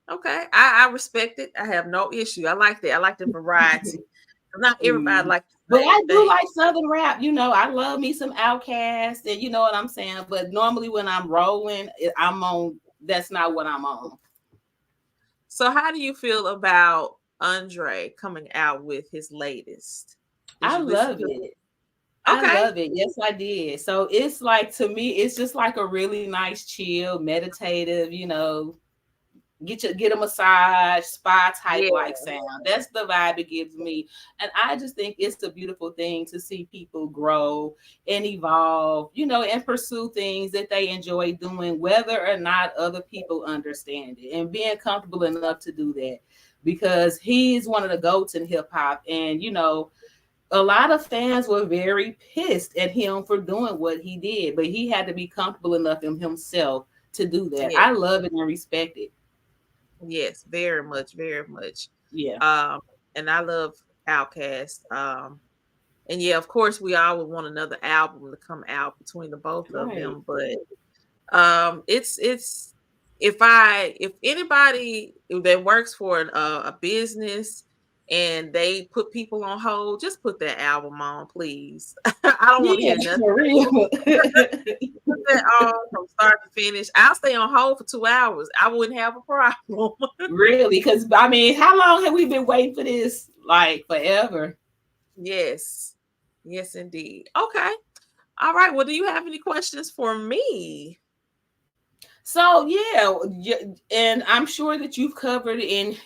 [SPEAKER 1] Okay. I respect it. I have no issue. I like that. I like the variety. Not everybody
[SPEAKER 2] Mm.
[SPEAKER 1] like
[SPEAKER 2] But
[SPEAKER 1] the
[SPEAKER 2] I
[SPEAKER 1] same
[SPEAKER 2] do
[SPEAKER 1] thing.
[SPEAKER 2] like Southern rap. I love me some Outkast, and you know what I'm saying. But normally when I'm rolling, I'm on. That's not what I'm on.
[SPEAKER 1] So how do you feel about Andre coming out with his latest? Did
[SPEAKER 2] I
[SPEAKER 1] you listen
[SPEAKER 2] love
[SPEAKER 1] to it?
[SPEAKER 2] it. I
[SPEAKER 1] Okay.
[SPEAKER 2] love it. Yes, I did. So it's like to me, it's just like a really nice, chill, meditative. Get a massage, spa type
[SPEAKER 1] Yeah.
[SPEAKER 2] like sound. That's the vibe it gives me. And I just think it's a beautiful thing to see people grow and evolve, and pursue things that they enjoy doing, whether or not other people understand it, and being comfortable enough to do that. Because he's one of the goats in hip hop. And a lot of fans were very pissed at him for doing what he did, but he had to be comfortable enough in himself to do that.
[SPEAKER 1] Yeah.
[SPEAKER 2] I love it and respect it.
[SPEAKER 1] Yes, very much, very much.
[SPEAKER 2] Yeah.
[SPEAKER 1] Um, and I love Outkast. And yeah, of course, we all would want another album to come out between the both of
[SPEAKER 2] Right.
[SPEAKER 1] them. But it's if anybody that works for a business and they put people on hold, just put that album on, please. I don't want to
[SPEAKER 2] Yeah,
[SPEAKER 1] hear nothing.
[SPEAKER 2] for real.
[SPEAKER 1] Put that on from start to finish. I'll stay on hold for 2 hours. I wouldn't have a problem.
[SPEAKER 2] Really, because I mean, how long have we been waiting for this? Like forever.
[SPEAKER 1] Yes. Yes, indeed. Okay. All right. Well, do you have any questions for me?
[SPEAKER 2] So and I'm sure that you've covered in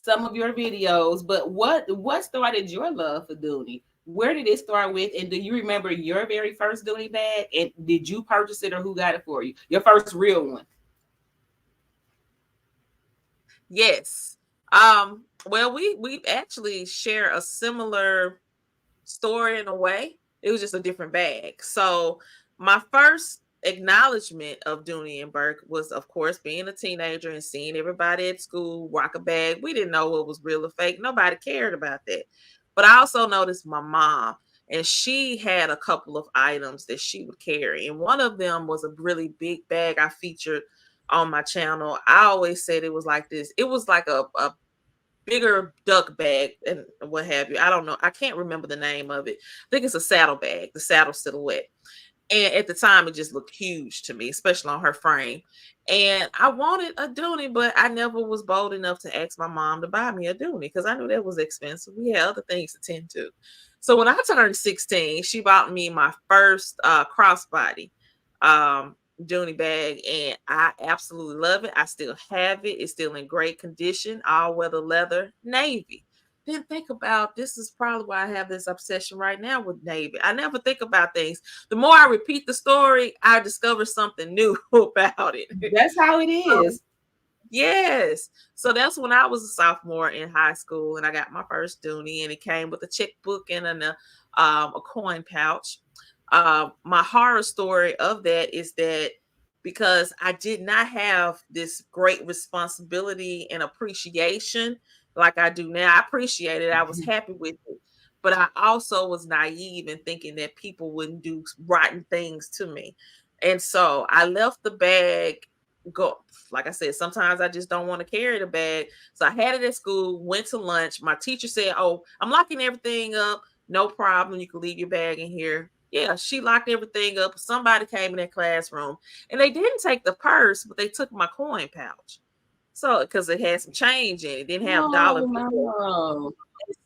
[SPEAKER 2] some of your videos, but what started your love for Dooney? Where did it start with? And do you remember your very first Dooney bag? And did you purchase it or who got it for you? Your first real one.
[SPEAKER 1] Yes. Well, we actually share a similar story in a way. It was just a different bag. So my first acknowledgement of Dooney and Bourke was, of course, being a teenager and seeing everybody at school rock a bag. We didn't know what was real or fake. Nobody cared about that. But I also noticed my mom, and she had a couple of items that she would carry. And one of them was a really big bag I featured on my channel. I always said it was like this. It was like a bigger duck bag and what have you. I don't know. I can't remember the name of it. I think it's a saddle bag, the saddle silhouette. And at the time, it just looked huge to me, especially on her frame. And I wanted a Dooney, but I never was bold enough to ask my mom to buy me a Dooney because I knew that was expensive. We had other things to tend to. So when I turned 16, she bought me my first crossbody Dooney bag, and I absolutely love it. I still have it. It's still in great condition, all weather leather, navy. Then think about this is probably why I have this obsession right now with navy. I never think about things. The more I repeat the story, I discover something new about it.
[SPEAKER 2] That's how it
[SPEAKER 1] So,
[SPEAKER 2] is.
[SPEAKER 1] yes. So that's when I was a sophomore in high school, and I got my first Dooney, and it came with a checkbook and a coin pouch. My horror story of that is that because I did not have this great responsibility and appreciation like I do now, I appreciate it. I was happy with it. But I also was naive in thinking that people wouldn't do rotten things to me. And so I left the bag go. Like I said, sometimes I just don't want to carry the bag. So I had it at school, went to lunch. My teacher said, "Oh, I'm locking everything up. No problem. You can leave your bag in here." Yeah, she locked everything up. Somebody came in that classroom and they didn't take the purse, but they took my coin pouch. So because it had some change in it, didn't have dollar
[SPEAKER 2] Oh
[SPEAKER 1] bill.
[SPEAKER 2] no.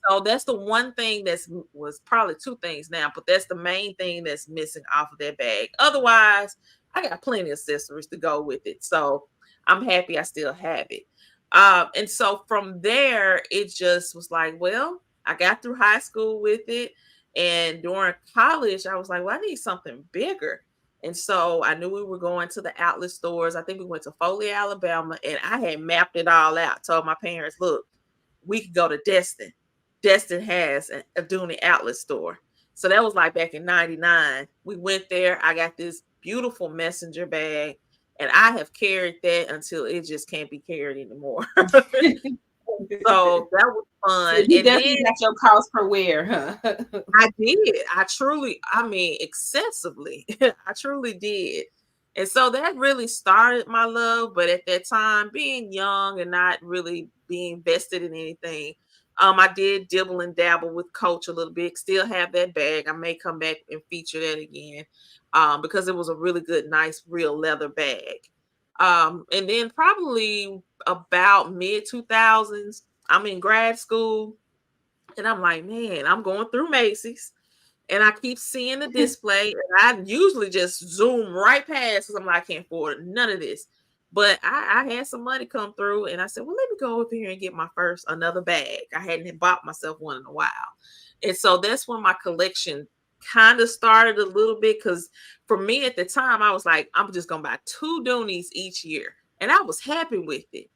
[SPEAKER 1] So that's the one thing was probably two things now, but that's the main thing that's missing off of that bag. Otherwise, I got plenty of accessories to go with it. So I'm happy I still have it. And so from there, it just was like, well, I got through high school with it. And during college, I was like, well, I need something bigger. And so I knew we were going to the outlet stores. I think we went to Foley, Alabama, and I had mapped it all out. Told my parents, look, we could go to Destin. Destin has a Dooney outlet store. So that was like back in 99. We went there. I got this beautiful messenger bag, and I have carried that until it just can't be carried anymore. So that was
[SPEAKER 2] So
[SPEAKER 1] fun.
[SPEAKER 2] you
[SPEAKER 1] And then
[SPEAKER 2] definitely got your cost per wear, huh?
[SPEAKER 1] I did. I mean, excessively. I truly did. And so that really started my love. But at that time, being young and not really being vested in anything, I did dibble and dabble with Coach a little bit. Still have that bag. I may come back and feature that again, because it was a really good, nice, real leather bag. And then probably about mid 2000s, I'm in grad school, and I'm like, man, I'm going through Macy's, and I keep seeing the display. And I usually just zoom right past because I'm like, I can't afford none of this. But I had some money come through, and I said, well, let me go over here and get my first another bag. I hadn't bought myself one in a while. And so that's when my collection kind of started a little bit, because for me at the time, I was like, I'm just going to buy two Dooneys each year. And I was happy with it.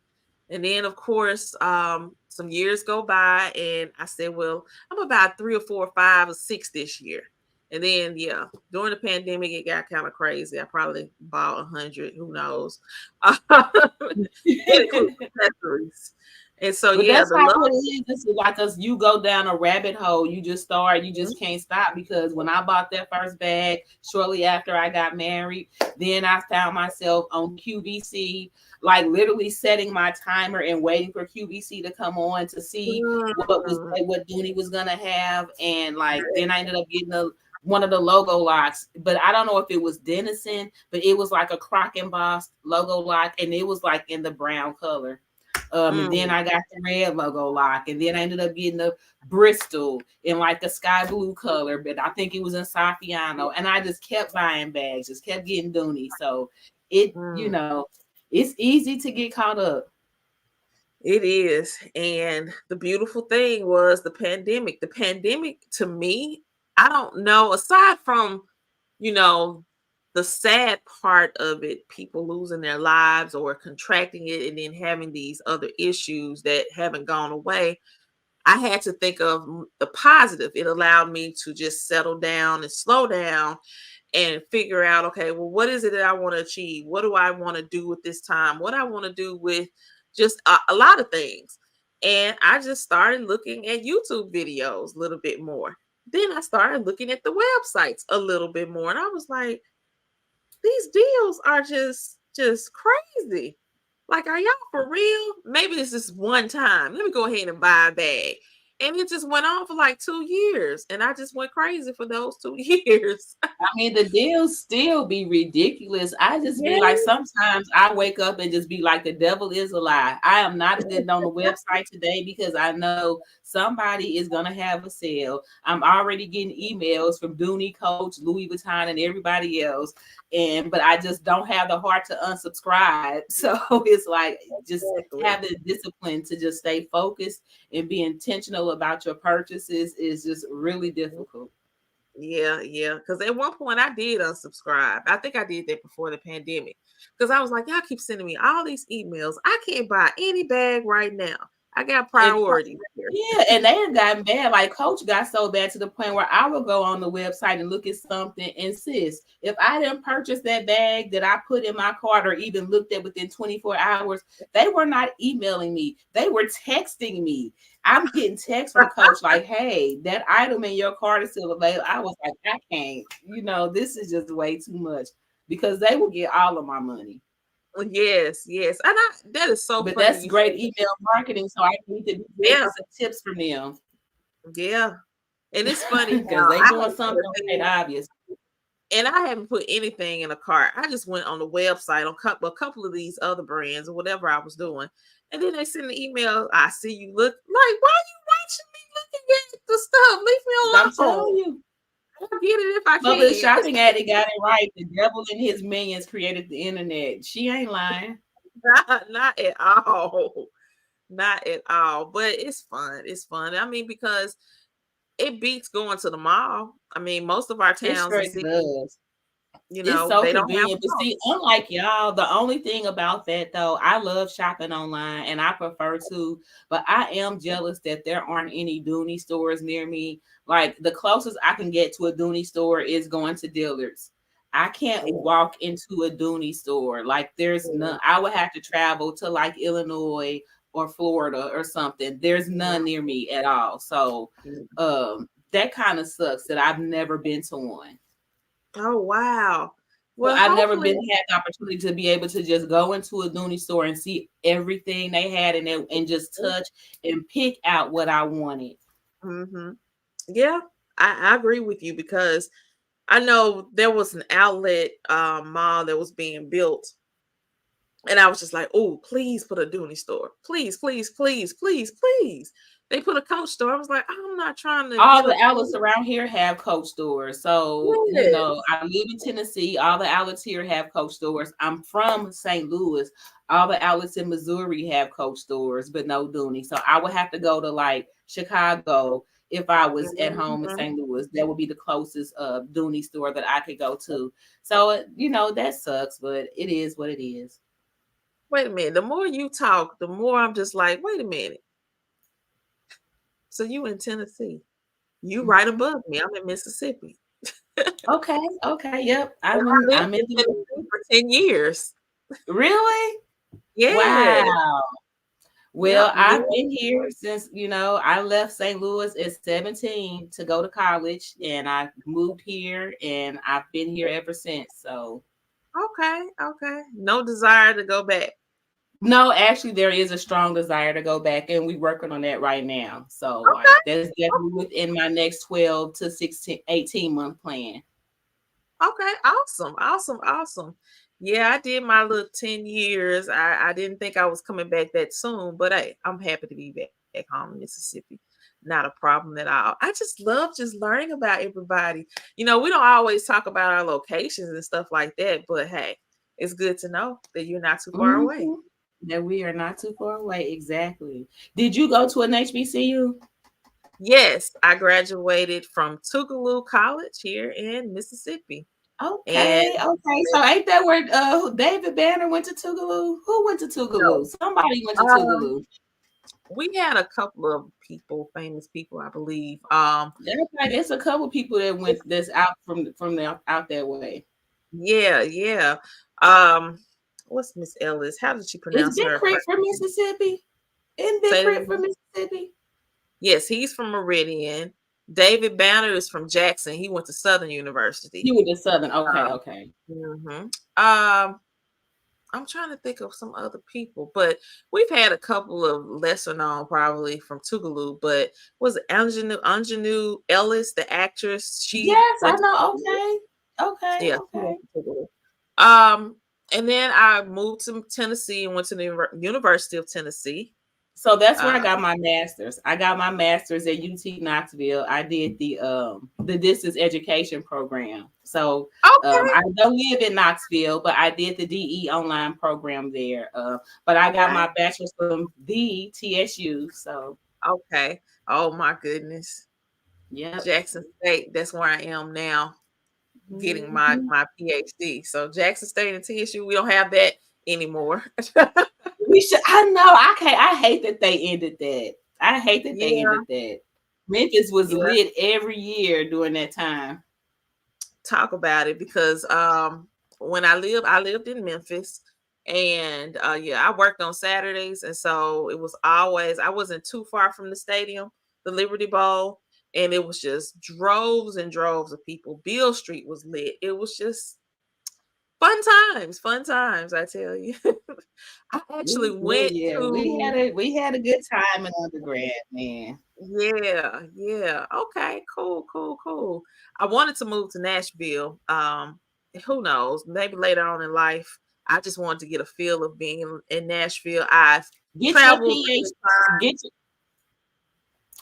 [SPEAKER 1] And then, of course, some years go by, and I said, well, I'm about 3 or 4 or 5 or 6 this year. And then, yeah, during the pandemic, it got kind of crazy. I probably bought 100, who knows? It includes accessories. And so,
[SPEAKER 2] But
[SPEAKER 1] yeah,
[SPEAKER 2] that's
[SPEAKER 1] the
[SPEAKER 2] how
[SPEAKER 1] love.
[SPEAKER 2] it is. This is like us. You go down a rabbit hole. You just start. You just can't stop, because when I bought that first bag, shortly after I got married, then I found myself on QVC, like literally setting my timer and waiting for QVC to come on to see
[SPEAKER 1] Mm,
[SPEAKER 2] what Dooney was gonna have, and like then I ended up getting one of the logo locks, but I don't know if it was Denison, but it was like a crock embossed logo lock, and it was like in the brown color. And then
[SPEAKER 1] mm,
[SPEAKER 2] I got the red logo lock, and then I ended up getting the Bristol in like a sky blue color, but I think it was in Saffiano. And I just kept buying bags, just kept getting Dooney. So
[SPEAKER 1] mm.
[SPEAKER 2] it's easy to get caught up.
[SPEAKER 1] It is. And the beautiful thing was the pandemic. The pandemic to me, I don't know, aside from, you know, the sad part of it, people losing their lives or contracting it and then having these other issues that haven't gone away, I had to think of the positive. It allowed me to just settle down and slow down and figure out, okay, well, what is it that I want to achieve? What do I want to do with this time? What I want to do with just a lot of things. And I just started looking at YouTube videos a little bit more. Then I started looking at the websites a little bit more. And I was like, these deals are just crazy. Like, are y'all for real? Maybe this is one time. Let me go ahead and buy a bag. And it just went on for like 2 years. And I just went crazy for those 2 years.
[SPEAKER 2] I mean, the deals still be ridiculous. I just be like,
[SPEAKER 1] Yeah.
[SPEAKER 2] sometimes I wake up and just be like, the devil is a lie. I am not getting on the website today because I know somebody is going to have a sale. I'm already getting emails from Dooney, Coach, Louis Vuitton, and everybody else. But I just don't have the heart to unsubscribe. So it's like just
[SPEAKER 1] Exactly.
[SPEAKER 2] having discipline to just stay focused and be intentional about your purchases is just really difficult.
[SPEAKER 1] Yeah, yeah. Because at one point I did unsubscribe. I think I did that before the pandemic. Because I was like, y'all keep sending me all these emails. I can't buy any bag right now. I got
[SPEAKER 2] And
[SPEAKER 1] priorities here.
[SPEAKER 2] yeah, and they had gotten bad. Like Coach got so bad to the point where I would go on the website and look at something and sis, if I didn't purchase that bag that I put in my cart or even looked at within 24 hours, they were not emailing me. They were texting me. I'm getting texts from Coach like, hey, that item in your cart is still available. I was like, I can't, this is just way too much because they will get all of my money.
[SPEAKER 1] Yes, yes. And that is so
[SPEAKER 2] But
[SPEAKER 1] funny
[SPEAKER 2] that's
[SPEAKER 1] you say
[SPEAKER 2] great email marketing. So I need to be
[SPEAKER 1] that.
[SPEAKER 2] getting some tips from them
[SPEAKER 1] Yeah, yeah. And it's funny
[SPEAKER 2] because
[SPEAKER 1] how
[SPEAKER 2] they
[SPEAKER 1] I
[SPEAKER 2] doing
[SPEAKER 1] have
[SPEAKER 2] something right,
[SPEAKER 1] everything.
[SPEAKER 2] obvious.
[SPEAKER 1] And I haven't put anything in a cart. I just went on the website on a couple of these other brands or whatever I was doing. And then they send an email. I see you look like, why are you watching me looking at the stuff? Leave me
[SPEAKER 2] I'm
[SPEAKER 1] alone.
[SPEAKER 2] telling you.
[SPEAKER 1] I'll get it if I
[SPEAKER 2] So the
[SPEAKER 1] can.
[SPEAKER 2] shopping addict got it right. The devil and his minions created the internet. She ain't lying.
[SPEAKER 1] Not at all. Not at all. But it's fun. It's fun. I mean, because it beats going to the mall. I mean, most of our
[SPEAKER 2] It
[SPEAKER 1] towns and
[SPEAKER 2] straight
[SPEAKER 1] cities,
[SPEAKER 2] does. It's so
[SPEAKER 1] they don't have
[SPEAKER 2] convenient. But see,
[SPEAKER 1] malls.
[SPEAKER 2] unlike y'all, the only thing about that though, I love shopping online and I prefer to, but I am jealous that there aren't any Dooney stores near me. Like the closest I can get to a Dooney store is going to Dillard's. I can't walk into a Dooney store. Like there's none. I would have to travel to like Illinois or Florida or something. There's none near me at all. So that kind of sucks that I've never been to one.
[SPEAKER 1] Oh wow.
[SPEAKER 2] So
[SPEAKER 1] Well,
[SPEAKER 2] I've never
[SPEAKER 1] hopefully.
[SPEAKER 2] been had the opportunity to be able to just go into a Dooney store and see everything they had in it and just touch and pick out what I wanted.
[SPEAKER 1] Hmm. Yeah, I agree with you because I know there was an outlet mall that was being built, and I was just like, "Oh, please put a Dooney store, please, please, please, please, please." They put a Coach store. I was like, "I'm not trying to
[SPEAKER 2] All
[SPEAKER 1] get
[SPEAKER 2] the
[SPEAKER 1] a."
[SPEAKER 2] outlets around here have Coach stores. So,
[SPEAKER 1] Yes.
[SPEAKER 2] I live in Tennessee. All the outlets here have Coach stores. I'm from St. Louis. All the outlets in Missouri have Coach stores, but no Dooney. So I would have to go to like Chicago if I was at home in
[SPEAKER 1] Mhm.
[SPEAKER 2] St. Louis. That would be the closest Dooney store that I could go to. So, that sucks, but it is what it is.
[SPEAKER 1] Wait a minute. The more you talk, the more I'm just like, wait a minute. So you in Tennessee? You right above me. I'm in Mississippi.
[SPEAKER 2] Okay, okay, yep.
[SPEAKER 1] And
[SPEAKER 2] I'm
[SPEAKER 1] I
[SPEAKER 2] in
[SPEAKER 1] lived
[SPEAKER 2] I'm
[SPEAKER 1] in
[SPEAKER 2] in the
[SPEAKER 1] Tennessee for 10 years.
[SPEAKER 2] Really?
[SPEAKER 1] Yes.
[SPEAKER 2] Wow.
[SPEAKER 1] Yep.
[SPEAKER 2] Well, I've been here since, I left St. Louis at 17 to go to college and I moved here and I've been here ever since. So,
[SPEAKER 1] Okay. Okay. No desire to go back.
[SPEAKER 2] no, actually there is a strong desire to go back and we're working on that right now. So, like
[SPEAKER 1] Okay.
[SPEAKER 2] that's definitely within my next 12 to 16, 18-month plan.
[SPEAKER 1] Okay. Awesome. Awesome. Awesome. Yeah, I did my little 10 years. I didn't think I was coming back that soon, but hey, I'm happy to be back home in Mississippi. Not a problem at all. I just love just learning about everybody. We don't always talk about our locations and stuff like that, but hey, it's good to know that you're not too far away.
[SPEAKER 2] Mhm. That we are not too far away. Exactly. Did you go to an HBCU?
[SPEAKER 1] Yes, I graduated from Tougaloo College here in Mississippi. And
[SPEAKER 2] Okay, okay. So ain't that where David Banner went to Tougaloo? Who went to
[SPEAKER 1] no,
[SPEAKER 2] Tougaloo? Somebody went to
[SPEAKER 1] um,
[SPEAKER 2] Tougaloo.
[SPEAKER 1] we had a couple of people, famous people, I believe.
[SPEAKER 2] There's like it's a couple people that went
[SPEAKER 1] It's,
[SPEAKER 2] that's out from the out that way.
[SPEAKER 1] yeah, yeah. Um, what's Miss Ellis? How did she
[SPEAKER 2] Is
[SPEAKER 1] pronounce
[SPEAKER 2] Big
[SPEAKER 1] her
[SPEAKER 2] Crit
[SPEAKER 1] first
[SPEAKER 2] from
[SPEAKER 1] name?
[SPEAKER 2] Mississippi? Isn't Big
[SPEAKER 1] Say it
[SPEAKER 2] Crit from
[SPEAKER 1] again.
[SPEAKER 2] Mississippi?
[SPEAKER 1] Yes, he's from Meridian. David Banner is from Jackson. He went to Southern University.
[SPEAKER 2] He went to Southern. Okay,
[SPEAKER 1] Um,
[SPEAKER 2] okay.
[SPEAKER 1] mhm. um, I'm trying to think of some other people, but we've had a couple of lesser known probably from Tougaloo, but was it Anjanou Ellis, the actress? She
[SPEAKER 2] Yes, I
[SPEAKER 1] went to
[SPEAKER 2] know.
[SPEAKER 1] Tougaloo.
[SPEAKER 2] Okay. Okay,
[SPEAKER 1] Yeah, she
[SPEAKER 2] okay.
[SPEAKER 1] went to Tougaloo. And then I moved to Tennessee and went to the University of Tennessee.
[SPEAKER 2] So that's where I
[SPEAKER 1] Uh,
[SPEAKER 2] got my master's. I got my master's at UT Knoxville. I did the distance education program. So
[SPEAKER 1] okay,
[SPEAKER 2] I don't live in Knoxville, but I did the DE online program there. But I got
[SPEAKER 1] okay,
[SPEAKER 2] my bachelor's from the TSU. So
[SPEAKER 1] okay. Oh my goodness,
[SPEAKER 2] yep.
[SPEAKER 1] Jackson State. That's where I am now, getting my
[SPEAKER 2] Mhm.
[SPEAKER 1] my PhD. So Jackson State and TSU, we don't have that anymore.
[SPEAKER 2] We should. I know. I can't. I hate that they ended that. I hate that they
[SPEAKER 1] Yeah,
[SPEAKER 2] ended that. Memphis was
[SPEAKER 1] yeah.
[SPEAKER 2] lit every year during that time.
[SPEAKER 1] Talk about it because when I lived in Memphis, and yeah, I worked on Saturdays, and so it was always, I wasn't too far from the stadium, the Liberty Bowl, and it was just droves and droves of people. Beale Street was lit. It was just fun times, I tell you. I actually went
[SPEAKER 2] Yeah,
[SPEAKER 1] to
[SPEAKER 2] we had a good time in undergrad, man.
[SPEAKER 1] yeah, yeah. Okay, cool, cool, cool. I wanted to move to Nashville. Who knows? Maybe later on in life. I just wanted to get a feel of being in Nashville. I've
[SPEAKER 2] Get your
[SPEAKER 1] traveled
[SPEAKER 2] PhD,
[SPEAKER 1] many times.
[SPEAKER 2] get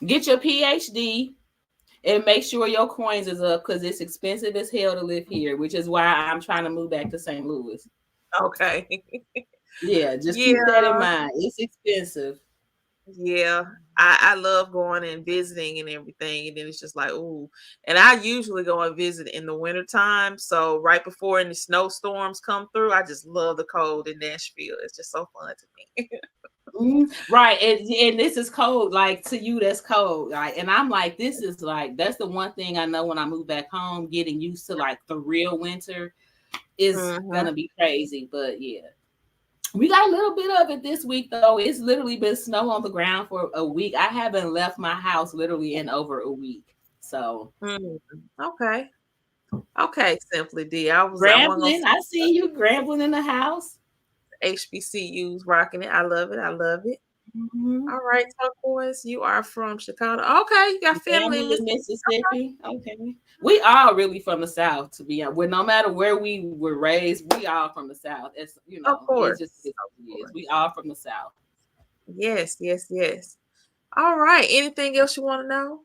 [SPEAKER 2] get your PhD, and make sure your coins is up because it's expensive as hell to live here, which is why I'm trying to move back to St. Louis.
[SPEAKER 1] Okay.
[SPEAKER 2] Yeah, just keep that in
[SPEAKER 1] Yeah,
[SPEAKER 2] mind. It's expensive.
[SPEAKER 1] yeah. I love going and visiting and everything. And then it's just like, ooh. And I usually go and visit in the wintertime. So right before any snowstorms come through, I just love the cold in Nashville. It's just so fun to me.
[SPEAKER 2] Right, and this is cold. Like to you, that's cold. Like, and I'm like, this is like that's the one thing I know when I move back home. Getting used to like the real winter is
[SPEAKER 1] Hmm.
[SPEAKER 2] gonna be crazy. But yeah, we got a little bit of it this week though. It's literally been snow on the ground for a week. I haven't left my house literally in over a week. So
[SPEAKER 1] Mm, okay. Okay, Simply D. I wasn't gonna
[SPEAKER 2] Grambling,
[SPEAKER 1] say
[SPEAKER 2] I see you grambling in the house.
[SPEAKER 1] HBCUs rocking it. I love it. I love it.
[SPEAKER 2] Mm-hmm.
[SPEAKER 1] All right, turquoise. You are from Chicago. Okay, you got family in
[SPEAKER 2] Grambling,
[SPEAKER 1] Mississippi.
[SPEAKER 2] Mississippi. Okay. We all really from the South, to be honest. Well, no matter where we were raised, we all from the South. It's
[SPEAKER 1] Of
[SPEAKER 2] it's just
[SPEAKER 1] course.
[SPEAKER 2] it
[SPEAKER 1] Of
[SPEAKER 2] is. We
[SPEAKER 1] course.
[SPEAKER 2] all from the South.
[SPEAKER 1] Yes, yes, yes. All right. Anything else you want to know?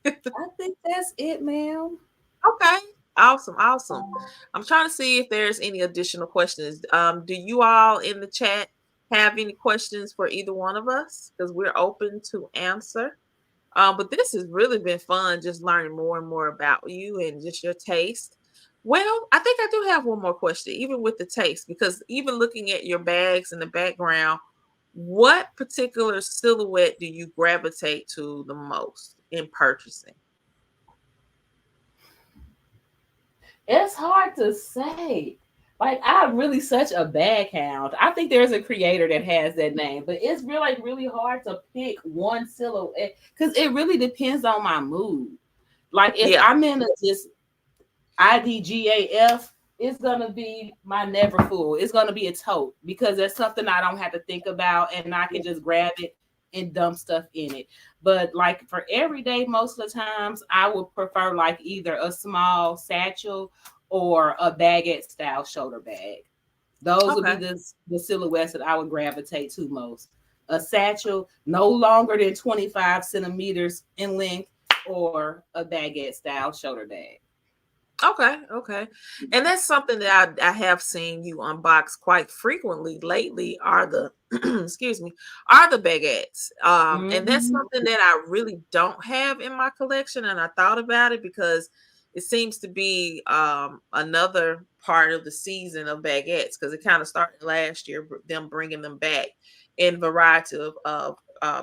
[SPEAKER 2] I think that's it, ma'am.
[SPEAKER 1] Okay. Awesome. Awesome. I'm trying to see if there's any additional questions. Do you all in the chat have any questions for either one of us? Because we're open to answer. But this has really been fun just learning more and more about you and just your taste. Well, I think I do have one more question, even with the taste, because even looking at your bags in the background, what particular silhouette do you gravitate to the most in purchasing?
[SPEAKER 2] It's hard to say. Like I'm really such a bag hound. I think there's a creator that has that name, but it's really like really hard to pick one silhouette because it really depends on my mood. Like if
[SPEAKER 1] Yeah.
[SPEAKER 2] I'm in a just IDGAF, it's gonna be my never full. It's gonna be a tote because there's something I don't have to think about and I can just grab it and dump stuff in it. But like for every day, most of the times I would prefer like either a small satchel or a baguette style shoulder bag. Those would be
[SPEAKER 1] Okay.
[SPEAKER 2] the silhouettes that I would gravitate to most. A satchel no longer than 25 centimeters in length or a baguette style shoulder bag.
[SPEAKER 1] Okay, okay. And that's something that I have seen you unbox quite frequently lately are the excuse me, are the baguettes. And that's
[SPEAKER 2] Mhm.
[SPEAKER 1] something that I really don't have in my collection. And I thought about it because it seems to be another part of the season of baguettes because it kind of started last year, them bringing them back in variety of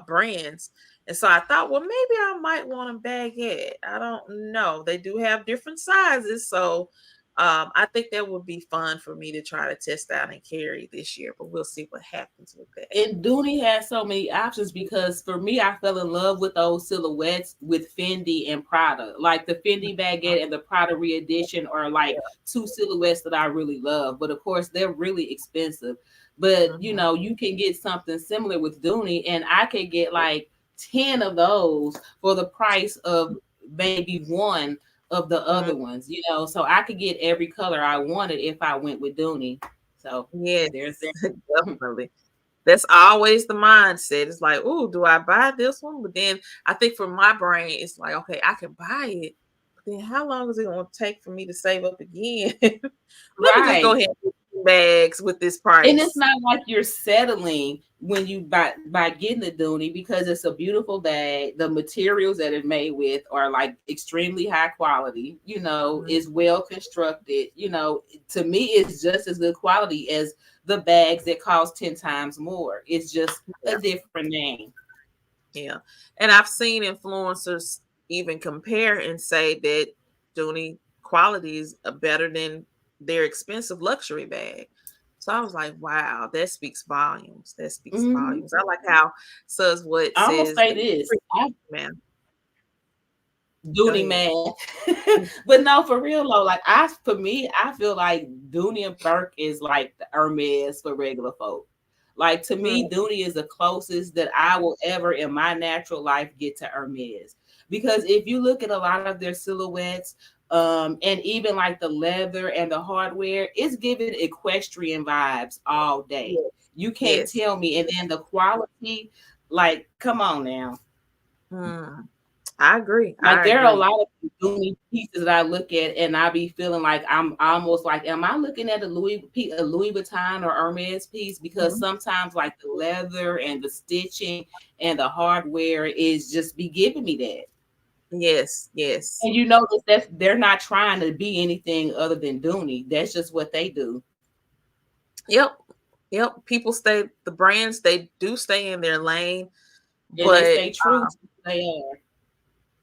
[SPEAKER 1] brands. And so I thought, well, maybe I might want a baguette. I don't know. They do have different sizes. So I think that would be fun for me to try to test out and carry this year, but we'll see what happens with that.
[SPEAKER 2] And Dooney has so many options because for me, I fell in love with those silhouettes with Fendi and Prada. Like the Fendi baguette and the Prada re-edition are like two silhouettes that I really love. But of course, they're really expensive. But
[SPEAKER 1] Mhm.
[SPEAKER 2] you can get something similar with Dooney, and I could get like 10 of those for the price of maybe one of the
[SPEAKER 1] Mhm.
[SPEAKER 2] other ones. So I could get every color I wanted if I went with Dooney. So
[SPEAKER 1] Yes,
[SPEAKER 2] there's that.
[SPEAKER 1] definitely. That's always the mindset. It's like, oh, do I buy this one? But then I think for my brain, it's like, okay, I can buy it. But then how long is it going to take for me to save up again? Let me just go
[SPEAKER 2] Right.
[SPEAKER 1] ahead and get some bags with this
[SPEAKER 2] And it's
[SPEAKER 1] price.
[SPEAKER 2] not like you're settling when you by getting the Dooney because it's a beautiful bag. The materials that it's made with are like extremely high quality.
[SPEAKER 1] Mhm.
[SPEAKER 2] Is well constructed. To me, it's just as good quality as the bags that cost 10 times more. It's just a
[SPEAKER 1] Yeah,
[SPEAKER 2] different name.
[SPEAKER 1] yeah. And I've seen influencers even compare and say that Dooney quality is better than their expensive luxury bag. So I was like, wow, that speaks volumes. That speaks
[SPEAKER 2] Mhm.
[SPEAKER 1] volumes. I like how Sus what
[SPEAKER 2] I'm gonna
[SPEAKER 1] says
[SPEAKER 2] say
[SPEAKER 1] that
[SPEAKER 2] this.
[SPEAKER 1] man. Go
[SPEAKER 2] Dooney
[SPEAKER 1] ahead.
[SPEAKER 2] man. But no, for real though, like for me, I feel like Dooney and Burke is like the Hermes for regular folk. Like to me,
[SPEAKER 1] Mm,
[SPEAKER 2] Dooney is the closest that I will ever in my natural life get to Hermes. Because if you look at a lot of their silhouettes, and even like the leather and the hardware, it's giving equestrian vibes all day.
[SPEAKER 1] yes.
[SPEAKER 2] You can't
[SPEAKER 1] Yes.
[SPEAKER 2] tell me. And then the quality, like, come on now.
[SPEAKER 1] Mm, I agree.
[SPEAKER 2] Like
[SPEAKER 1] I
[SPEAKER 2] there are a
[SPEAKER 1] agree.
[SPEAKER 2] lot of Dooney pieces that I look at and I be feeling like I'm almost like, am I looking at a Louis Vuitton or Hermes piece? Because
[SPEAKER 1] Mhm.
[SPEAKER 2] sometimes like the leather and the stitching and the hardware is just be giving me that.
[SPEAKER 1] Yes. Yes.
[SPEAKER 2] And you notice that they're not trying to be anything other than Dooney. That's just what they do,
[SPEAKER 1] Yep. Yep. People stay. The brands they do stay in their lane,
[SPEAKER 2] and they
[SPEAKER 1] but
[SPEAKER 2] stay true to who they are.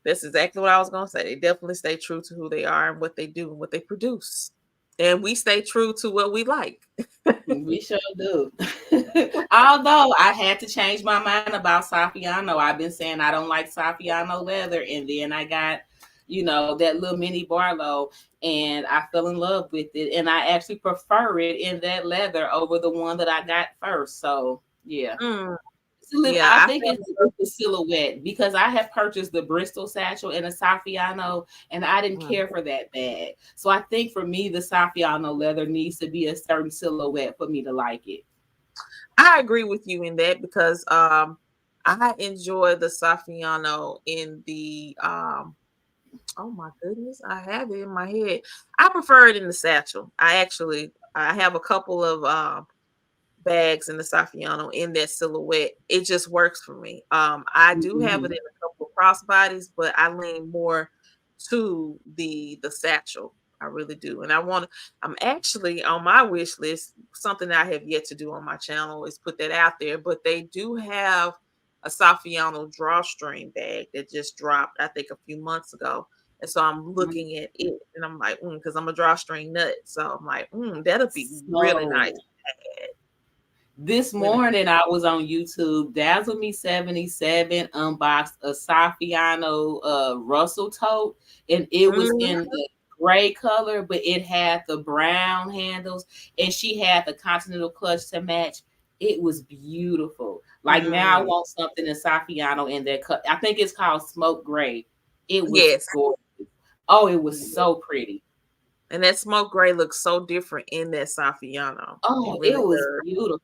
[SPEAKER 1] that's exactly what I was gonna say. They definitely stay true to who they are and what they do and what they produce, and we stay true to what we like.
[SPEAKER 2] We sure do. Although I had to change my mind about Saffiano. I've been saying I don't like Saffiano leather, and then I got, that little mini Barlow, and I fell in love with it, and I actually prefer it in that leather over the one that I got first. So yeah.
[SPEAKER 1] Mm, yeah,
[SPEAKER 2] I
[SPEAKER 1] I
[SPEAKER 2] think
[SPEAKER 1] fell
[SPEAKER 2] it's the silhouette because I have purchased the Bristol satchel and a Saffiano, and I didn't
[SPEAKER 1] in love.
[SPEAKER 2] care for that bag. So I think for me, the Saffiano leather needs to be a certain silhouette for me to like it.
[SPEAKER 1] I agree with you in that because I enjoy the Saffiano in the oh my goodness, I have it in my head. I prefer it in the satchel. I have a couple of bags in the Saffiano in that silhouette. It just works for me. I do have it
[SPEAKER 2] Mm-hmm.
[SPEAKER 1] in a couple of crossbodies, but I lean more to the satchel. I really do. And I'm actually on my wish list, something I have yet to do on my channel is put that out there, but they do have a Saffiano drawstring bag that just dropped, I think a few months ago. And so I'm looking at it and I'm like, because I'm a drawstring nut. So I'm like, that'll be really nice
[SPEAKER 2] So this
[SPEAKER 1] with it.
[SPEAKER 2] morning I was on YouTube. Dazzle Me 77 unboxed a Saffiano Russell tote, and it was
[SPEAKER 1] Mhm.
[SPEAKER 2] in the gray color, but it had the brown handles, and she had the Continental clutch to match. It was beautiful. Like now I
[SPEAKER 1] Mm.
[SPEAKER 2] want something in Saffiano in that cut. I think it's called smoke gray. It was
[SPEAKER 1] Yes.
[SPEAKER 2] gorgeous. Oh, it was
[SPEAKER 1] Yeah.
[SPEAKER 2] so pretty.
[SPEAKER 1] And that smoke gray looks so different in that Saffiano. It
[SPEAKER 2] Oh, it
[SPEAKER 1] really
[SPEAKER 2] was
[SPEAKER 1] does.
[SPEAKER 2] beautiful.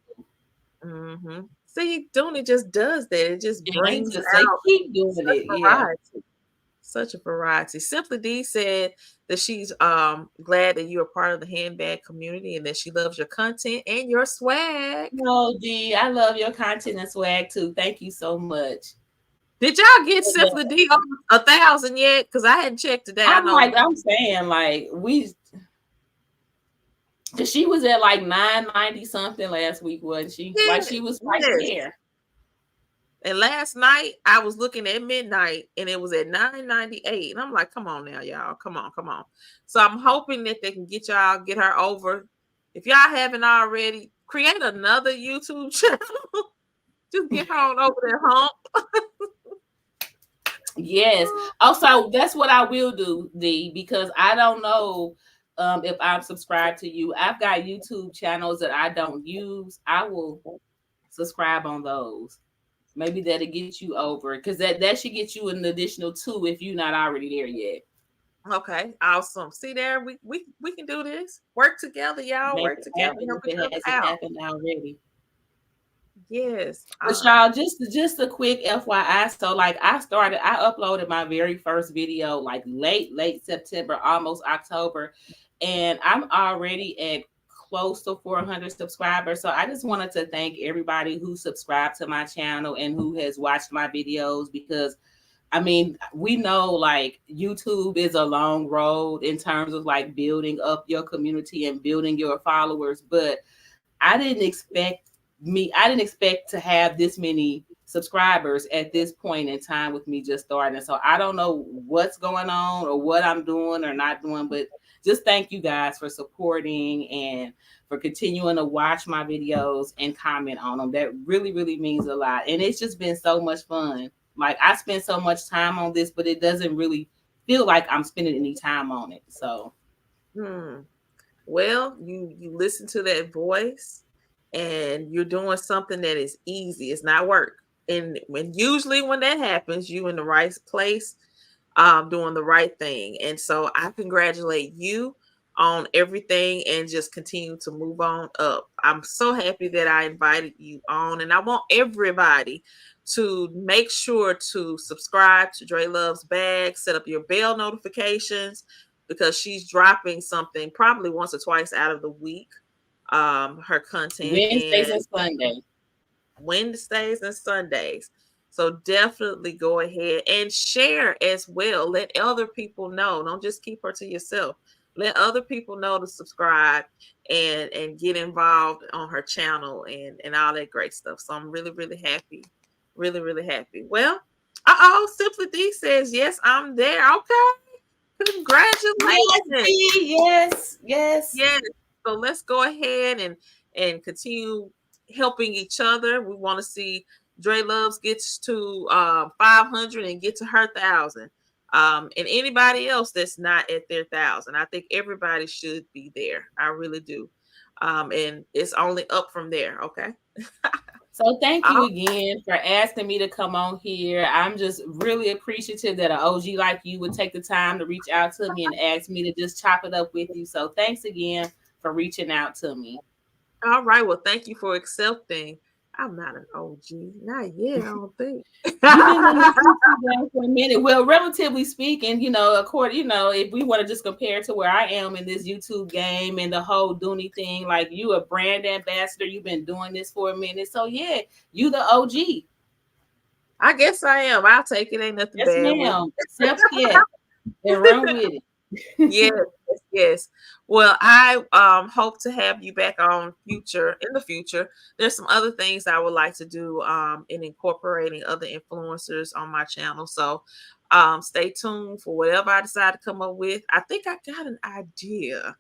[SPEAKER 1] See, Dooney just does that. It just
[SPEAKER 2] And
[SPEAKER 1] brings
[SPEAKER 2] they
[SPEAKER 1] out
[SPEAKER 2] keep doing
[SPEAKER 1] such
[SPEAKER 2] it. Yeah.
[SPEAKER 1] variety. Such a variety. Simply D said that she's glad that you're a part of the handbag community and that she loves your content and your swag.
[SPEAKER 2] No, D, I love your content and swag too. Thank you so much.
[SPEAKER 1] Did y'all get
[SPEAKER 2] But yeah,
[SPEAKER 1] Simply D on 1,000 yet? Because I hadn't checked today. I know
[SPEAKER 2] I'm saying like cause she was at like 990 something last week, wasn't she? Like
[SPEAKER 1] yes,
[SPEAKER 2] she was right
[SPEAKER 1] yes.
[SPEAKER 2] there.
[SPEAKER 1] And last night I was looking at midnight and it was at 998. And I'm like, come on now, y'all. Come on, come on. So I'm hoping that they can get her over. If y'all haven't already, create another YouTube channel. Just get her on over that hump.
[SPEAKER 2] Yes. Also, that's what I will do, D, because I don't know if I'm subscribed to you. I've got YouTube channels that I don't use. I will subscribe on those. Maybe that'll get you over because that should get you an additional 2 if you're not already there yet.
[SPEAKER 1] Okay, awesome. See there, we can do this. Work together, y'all.
[SPEAKER 2] Make
[SPEAKER 1] Work
[SPEAKER 2] it
[SPEAKER 1] together,
[SPEAKER 2] happen
[SPEAKER 1] help
[SPEAKER 2] if
[SPEAKER 1] each
[SPEAKER 2] it
[SPEAKER 1] other
[SPEAKER 2] hasn't
[SPEAKER 1] out.
[SPEAKER 2] happened already.
[SPEAKER 1] Yes.
[SPEAKER 2] But y'all, just a quick FYI. So like I uploaded my very first video like late September, almost October, and I'm already at close to 400 subscribers. So I just wanted to thank everybody who subscribed to my channel and who has watched my videos because I mean, we know like YouTube is a long road in terms of like building up your community and building your followers, but I didn't expect to have this many subscribers at this point in time with me just starting. So I don't know what's going on or what I'm doing or not doing, but just thank you guys for supporting and for continuing to watch my videos and comment on them. That really, really means a lot. And it's just been so much fun. Like I spend so much time on this, but it doesn't really feel like I'm spending any time on it. So
[SPEAKER 1] Hmm. Well, you listen to that voice and you're doing something that is easy. It's not work. And when usually when that happens, you in the right place, doing the right thing. And so I congratulate you on everything and just continue to move on up. I'm so happy that I invited you on, and I want everybody to make sure to subscribe to Dre Loves Bag, set up your bell notifications because she's dropping something probably once or twice out of the week. Her content
[SPEAKER 2] Wednesdays and
[SPEAKER 1] and
[SPEAKER 2] Sunday.
[SPEAKER 1] Wednesdays and Sundays. So definitely go ahead and share as well. Let other people know. Don't just keep her to yourself. Let other people know to subscribe and get involved on her channel and all that great stuff. So I'm really, really happy. Really, really happy. Well, Simply D says, yes, I'm there. Okay.
[SPEAKER 2] Yes,
[SPEAKER 1] Congratulations.
[SPEAKER 2] B, yes, yes.
[SPEAKER 1] Yes. So let's go ahead and continue helping each other. We want to see Dre Loves gets to 500 and get to her 1,000. And anybody else that's not at their 1,000. I think everybody should be there. I really do. And it's only up from there. Okay.
[SPEAKER 2] So thank you
[SPEAKER 1] Oh,
[SPEAKER 2] again for asking me to come on here. I'm just really appreciative that an OG like you would take the time to reach out to me and ask me to just chop it up with you. So thanks again for reaching out to me.
[SPEAKER 1] all right. Well, thank you for accepting. I'm not an OG. Not yet, I don't think.
[SPEAKER 2] You've been in this YouTube game for a minute. Well, relatively speaking, according, if we want to just compare to where I am in this YouTube game and the whole Dooney thing, like you a brand ambassador, you've been doing this for a minute. So yeah, you the OG.
[SPEAKER 1] I guess I am. I'll take it. Ain't nothing
[SPEAKER 2] Yes,
[SPEAKER 1] bad with
[SPEAKER 2] ma'am. Accept it and run with
[SPEAKER 1] yes,
[SPEAKER 2] it.
[SPEAKER 1] yes, yes. Well, I hope to have you back on future in the future. There's some other things I would like to do in incorporating other influencers on my channel. So stay tuned for whatever I decide to come up with. I think I got an idea.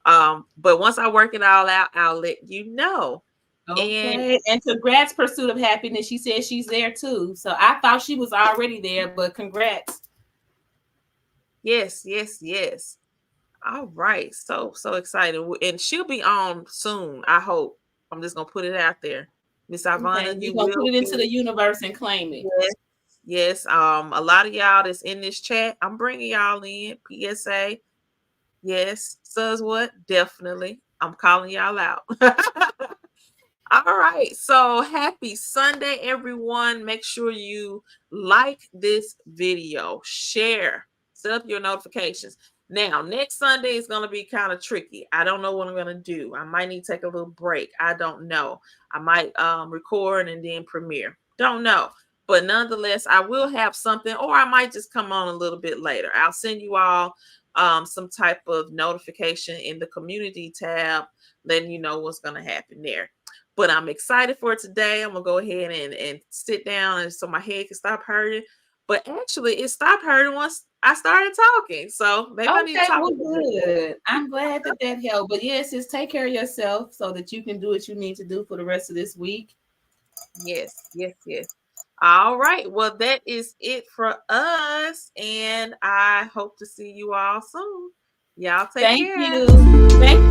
[SPEAKER 1] But once I work it all out, I'll let you know. And
[SPEAKER 2] Okay. And congrats, Pursuit of Happiness. She said she's there too. So I thought she was already there, but congrats.
[SPEAKER 1] yes, yes, yes. All right. So excited. And she'll be on soon, I hope. I'm just gonna put it out there. Miss
[SPEAKER 2] Okay.
[SPEAKER 1] Ivana,
[SPEAKER 2] We're
[SPEAKER 1] you
[SPEAKER 2] gonna put
[SPEAKER 1] will
[SPEAKER 2] it into
[SPEAKER 1] be.
[SPEAKER 2] the universe and claim it.
[SPEAKER 1] Yes. Yes. A lot of y'all that's in this chat, I'm bringing y'all in. PSA. Yes. Says what? Definitely. I'm calling y'all out. All right. So happy Sunday, everyone. Make sure you like this video, share, set up your notifications. Now, next Sunday is going to be kind of tricky. I don't know what I'm going to do. I might need to take a little break. I don't know. I might record and then premiere. Don't know. But nonetheless, I will have something, or I might just come on a little bit later. I'll send you all some type of notification in the community tab, letting you know what's going to happen there. But I'm excited for today. I'm gonna go ahead and sit down and so my head can stop hurting. But actually, it stopped hurting once I started talking. So maybe I need to
[SPEAKER 2] Okay,
[SPEAKER 1] talk a
[SPEAKER 2] well,
[SPEAKER 1] little bit more.
[SPEAKER 2] good. I'm glad that that helped. But yes, just take care of yourself so that you can do what you need to do for the rest of this week.
[SPEAKER 1] Yes, yes, yes. All right. Well, that is it for us. And I hope to see you all soon. Y'all take
[SPEAKER 2] Thank
[SPEAKER 1] care.
[SPEAKER 2] you. Thank